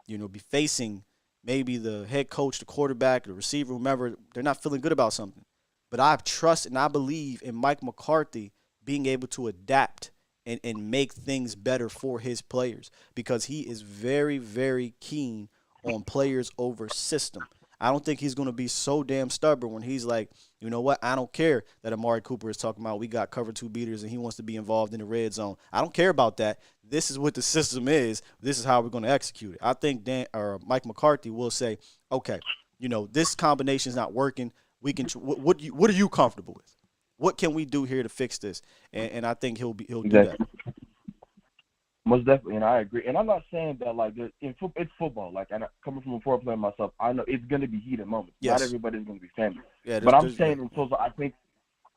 be facing maybe the head coach, the quarterback, the receiver, whomever. They're not feeling good about something. But I trust and I believe in Mike McCarthy being able to adapt and make things better for his players, because he is very, very keen on players over system. I don't think he's going to be so damn stubborn when he's like, you know what, I don't care that Amari Cooper is talking about we got cover 2 beaters and he wants to be involved in the red zone. I don't care about that. This is what the system is. This is how we're going to execute it. I think Mike McCarthy will say, okay, this combination is not working. We can. What are you comfortable with? What can we do here to fix this? And I think he'll do that. Most definitely, and I agree. And I'm not saying that like it's football. Like, and coming from a former player myself, I know it's going to be heated moments. Yes. Not everybody's going to be family. Yeah, but I'm saying in football, I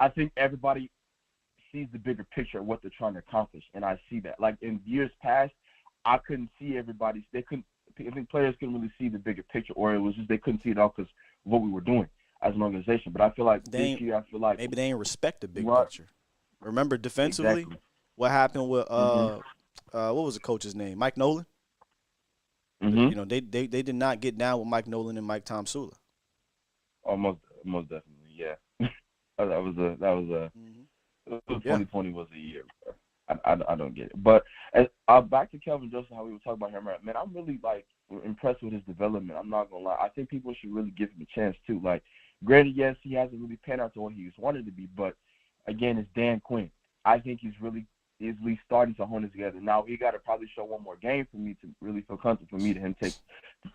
think everybody sees the bigger picture of what they're trying to accomplish, and I see that. Like in years past, I couldn't see players couldn't really see the bigger picture, or it was just they couldn't see it all because of what we were doing as an organization. But I feel like this year, maybe they ain't respect the big picture. Remember defensively, what happened with what was the coach's name? Mike Nolan. You know, they did not get down with Mike Nolan and Mike Tomsula. Most definitely, yeah. that was 2020 was a year. I don't get it. But back to Kelvin Joseph, how we were talking about him, man. I'm really impressed with his development. I'm not gonna lie. I think people should really give him a chance too. Like, granted, yes, he hasn't really panned out to what he was wanted to be, but again, it's Dan Quinn. I think he's really starting to hone it together. Now he got to probably show one more game for me to really feel comfortable for me to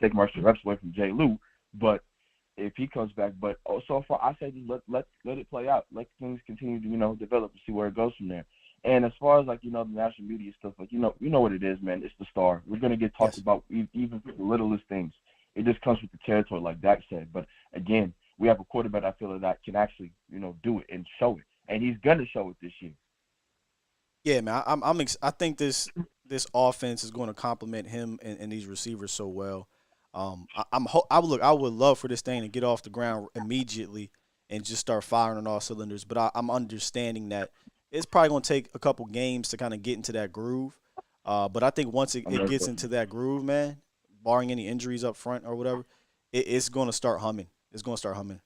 take Marshall reps away from Jay Lou. But if he comes back, so far I say just let it play out. Let things continue to develop and see where it goes from there. And as far as the national media stuff, you know what it is, man. It's the star. We're gonna get talked about even for the littlest things. It just comes with the territory, like Dak said. But again, we have a quarterback I feel that can actually do it and show it, and he's gonna show it this year. Yeah, man. I think this offense is going to complement him and these receivers so well. I would love for this thing to get off the ground immediately and just start firing on all cylinders. But I'm understanding that it's probably going to take a couple games to kind of get into that groove. But I think once it gets into that groove, man, barring any injuries up front or whatever, it's going to start humming. It's going to start humming.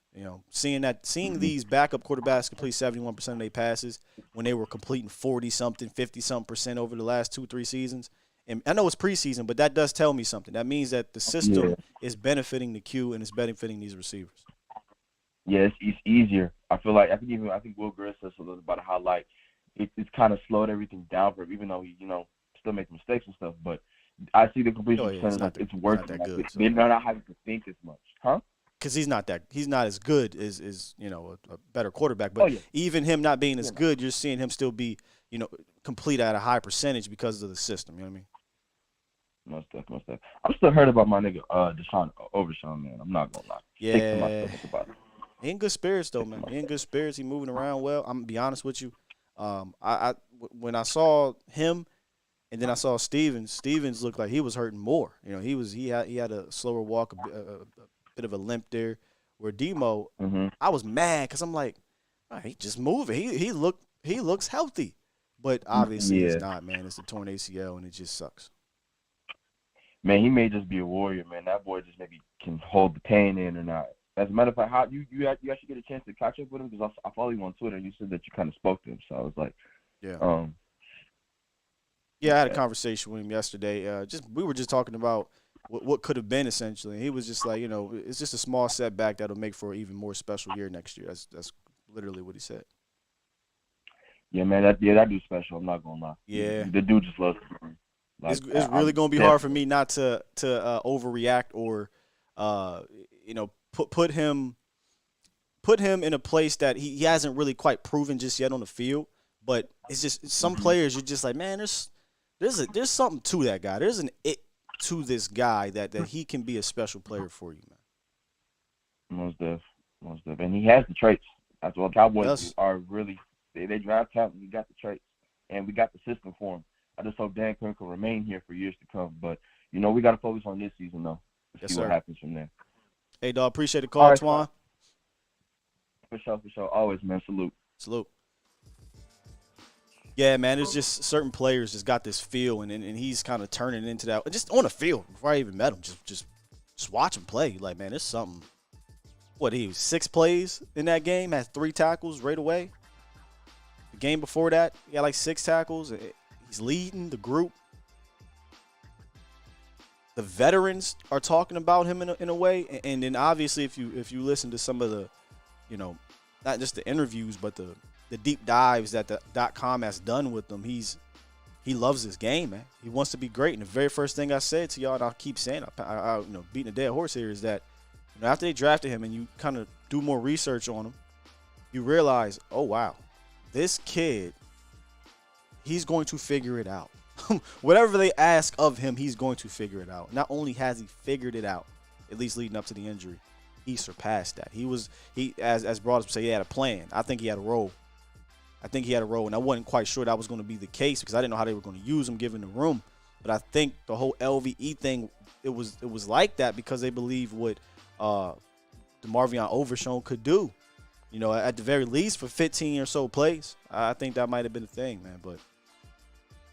Seeing these backup quarterbacks complete 71% of their passes when they were completing 40-something, 50-something% over the last 2-3 seasons. And I know it's preseason, but that does tell me something. That means that the system is benefiting the Q and it's benefiting these receivers. Yeah, it's easier. I think Will Griff says a little about how it's kind of slowed everything down for him, even though he still making mistakes and stuff. But I see the completion percentage it's working. Not that good, they're not having to think as much, huh? Because he's not as good as a better quarterback. But even him not being as good, you're seeing him still be complete at a high percentage because of the system. You know what I mean? Most definitely. I'm still hurt about my nigga Deshaun Overshawn, man. I'm not gonna lie. Yeah. He in good spirits though, man. He in good spirits. He moving around well. I'm gonna be honest with you. When I saw him and then I saw Stevens looked like he was hurting more. He had a slower walk, a bit of a limp there. Where Demo, I was mad because I'm like, he just moving. He looks healthy, but obviously he's not, man. It's a torn ACL and it just sucks. Man, he may just be a warrior, man. That boy just maybe can hold the pain in or not. As a matter of fact, how you actually get a chance to catch up with him? Because I follow you on Twitter and you said that you kind of spoke to him. So I was like, I had a conversation with him yesterday. We were just talking about what could have been essentially. He was just like, it's just a small setback that'll make for an even more special year next year. That's literally what he said. Yeah, man, that dude's special. I'm not gonna lie. Yeah, the dude just loves him. It's really gonna be hard for me not to overreact or put him in a place that he hasn't really quite proven just yet on the field. But it's just some players you're just like, man, there's something to that guy. There's an it to this guy that he can be a special player for you, man. Most def. And he has the traits. That's what Cowboys are really. They draft talent. We got the traits, and we got the system for him. I just hope Dan Quinn can remain here for years to come. But, we got to focus on this season, though, to see what happens from there. Hey, dog, appreciate the call, Twan. For sure. Always, man. Salute. Yeah, man, there's just certain players just got this feel, and he's kind of turning into that. Just on the field, before I even met him, just watch him play. Like, man, there's something. What, he was 6 plays in that game, had 3 tackles right away. The game before that, he had like 6 tackles. He's leading the group. The veterans are talking about him in a way, and then obviously if you listen to some of the, not just the interviews, but the deep dives that the .com has done with him, he loves this game, man. He wants to be great. And the very first thing I said to y'all, and I'll keep saying, I beating a dead horse here, is that after they drafted him and you kind of do more research on him, you realize, oh wow, this kid, he's going to figure it out. Whatever they ask of him, he's going to figure it out. Not only has he figured it out, at least leading up to the injury, he surpassed that. He as brought up say, he had a plan. I think he had a role. And I wasn't quite sure that was going to be the case because I didn't know how they were going to use him given the room. But I think the whole LVE thing was like that because they believe what DeMarvion Overshown could do. You know, at the very least for 15 or so plays. I think that might have been a thing, man. But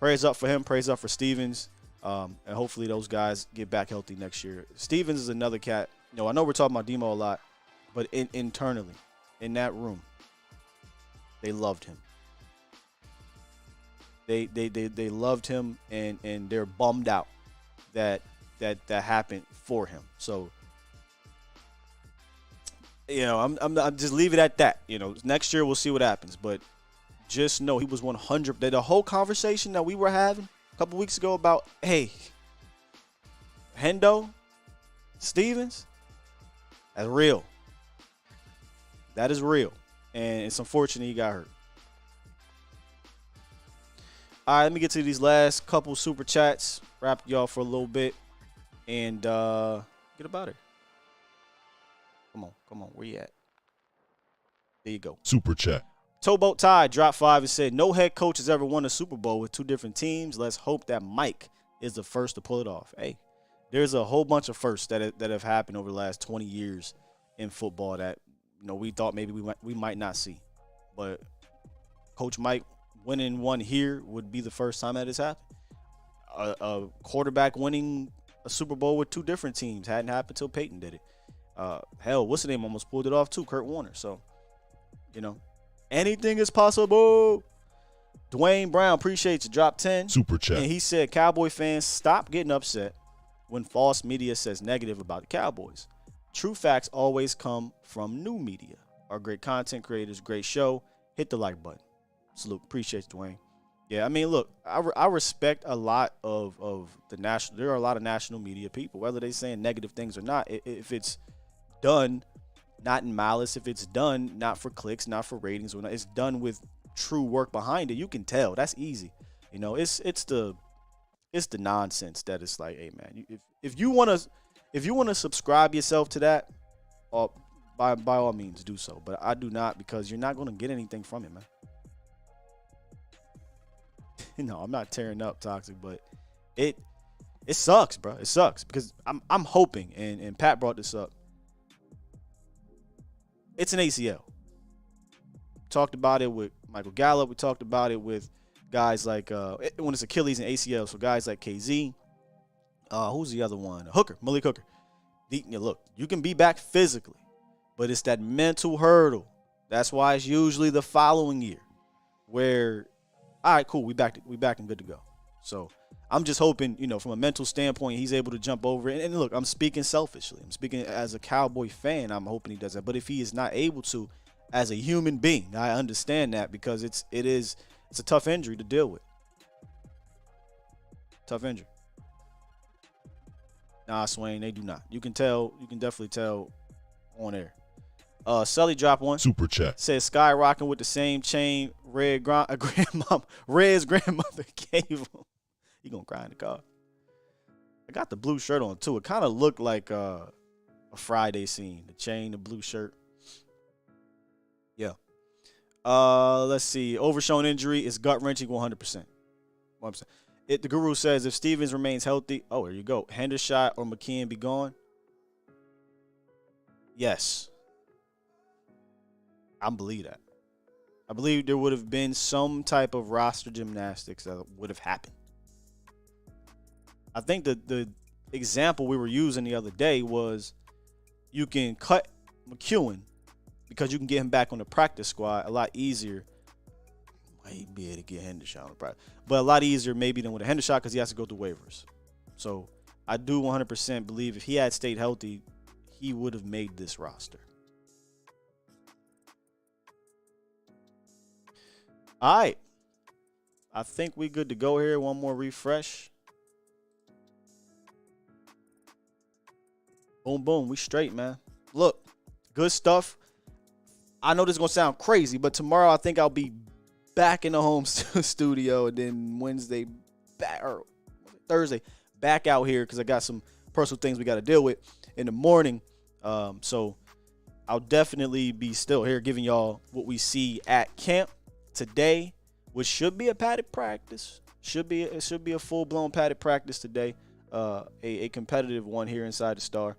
praise up for him. Praise up for Stevens. And hopefully those guys get back healthy next year. Stevens is another cat. You know, I know we're talking about Demo a lot, but internally, in that room, they loved him. They loved him, and they're bummed out that happened for him. So, you know, I'm just leave it at that. You know, next year we'll see what happens, but just know he was 100. The whole conversation that we were having a couple weeks ago about, hey, Hendo, Stevens, that's real. That is real, and it's unfortunate he got hurt. All right, let me get to these last couple super chats. Wrap y'all for a little bit, and get about it. Come on, where you at? There you go. Super chat. Towboat Tide dropped 5 and said, no head coach has ever won a Super Bowl with 2 different teams. Let's hope that Mike is the first to pull it off. Hey, there's a whole bunch of firsts that have happened over the last 20 years in football that, you know, we thought maybe we might not see. But Coach Mike winning one here would be the first time that has happened. A quarterback winning a Super Bowl with 2 different teams hadn't happened until Peyton did it. Hell, what's the name? Almost pulled it off too, Kurt Warner. So, you know, anything is possible. Dwayne Brown, appreciate you. Drop 10. Super chat. And he said, Cowboy fans, stop getting upset when false media says negative about the Cowboys. True facts always come from new media. Our great content creators, great show. Hit the like button. Salute. Appreciate you, Dwayne. Yeah, I mean, look, I respect a lot of the national. There are a lot of national media people, whether they're saying negative things or not. If it's done not in malice, if it's done not for clicks, not for ratings, or not, it's done with true work behind it, you can tell. That's easy. You know, it's the nonsense that it's like, hey man, if you wanna subscribe yourself to that, by all means do so. But I do not, because you're not gonna get anything from it, man. No, I'm not tearing up Toxic, but it sucks, bro. It sucks because I'm hoping, and Pat brought this up. It's an ACL. Talked about it with Michael Gallup. We talked about it with guys like when it's Achilles and ACL. So guys like KZ. Who's the other one? Malik Hooker. Look, you can be back physically, but it's that mental hurdle. That's why it's usually the following year, where, all right, cool, we back and good to go. So I'm just hoping, you know, from a mental standpoint, he's able to jump over it. And look, I'm speaking selfishly. I'm speaking as a Cowboy fan. I'm hoping he does that. But if he is not able to, as a human being, I understand that, because it's a tough injury to deal with. Tough injury. Nah, Swain, they do not. You can tell. You can definitely tell on air. Sully dropped one. Super chat. Says skyrocketing with the same chain Red's grandmother gave him. He gonna cry in the car. I got the blue shirt on too. It kind of looked like a Friday scene. The chain, the blue shirt. Yeah. Let's see. Overshown injury is gut wrenching 100%. 100%. The guru says if Stevens remains healthy, oh, here you go. Hendershot or McKeon be gone? Yes. I believe that. I believe there would have been some type of roster gymnastics that would have happened. I think the example we were using the other day was you can cut McEwen because you can get him back on the practice squad a lot easier. Might be able to get Hendershot on the practice, but a lot easier maybe than with a Hendershot because he has to go through waivers. So I do 100% believe if he had stayed healthy, he would have made this roster. All right. I think we good to go here. One more refresh. Boom, boom. We straight, man. Look, good stuff. I know this is going to sound crazy, but tomorrow I think I'll be back in the home studio, and then Wednesday back, or Thursday back out here because I got some personal things we got to deal with in the morning. So I'll definitely be still here giving y'all what we see at camp today, which should be a padded practice. It should be a full-blown padded practice today. a competitive one here inside the Star.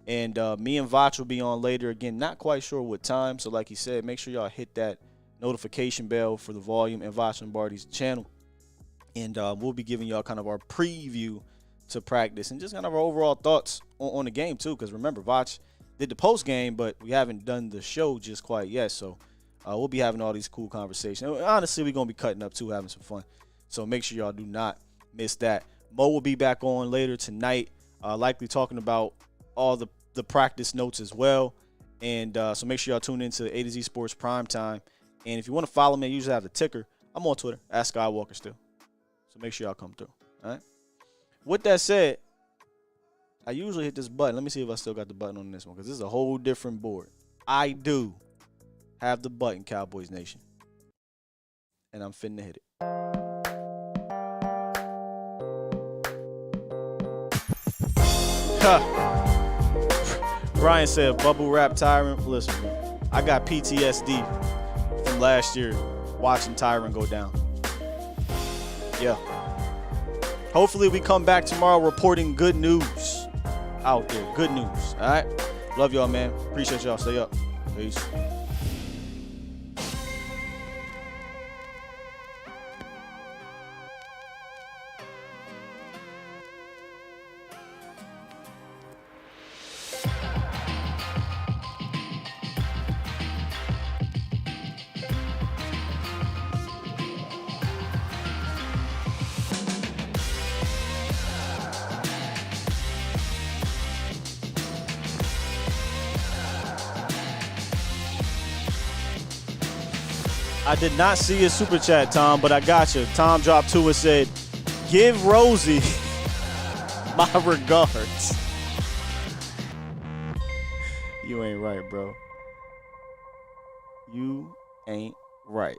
And me and Vach will be on later. Again, not quite sure what time. So like he said, make sure y'all hit that notification bell for the Volume and Vach Lombardi's channel. And we'll be giving y'all kind of our preview to practice and just kind of our overall thoughts on the game too. Because remember, Vach did the post game, but we haven't done the show just quite yet. So we'll be having all these cool conversations. And honestly, we're going to be cutting up too, having some fun. So make sure y'all do not miss that. Mo will be back on later tonight, likely talking about all the practice notes as well. And so make sure y'all tune into A to Z Sports Primetime. And if you want to follow me, I usually have the ticker. I'm on Twitter, @Skywalker still. So make sure y'all come through. All right. With that said, I usually hit this button. Let me see if I still got the button on this one, because this is a whole different board. I do have the button, Cowboys Nation. And I'm finna hit it. Brian said, bubble wrap Tyron. Listen, I got PTSD from last year watching Tyron go down. Yeah. Hopefully we come back tomorrow reporting good news out there. Good news. All right. Love y'all, man. Appreciate y'all. Stay up. Peace. I did not see his super chat, Tom, but I got you. Tom dropped 2 and said, give Rosie my regards. You ain't right, bro. You ain't right.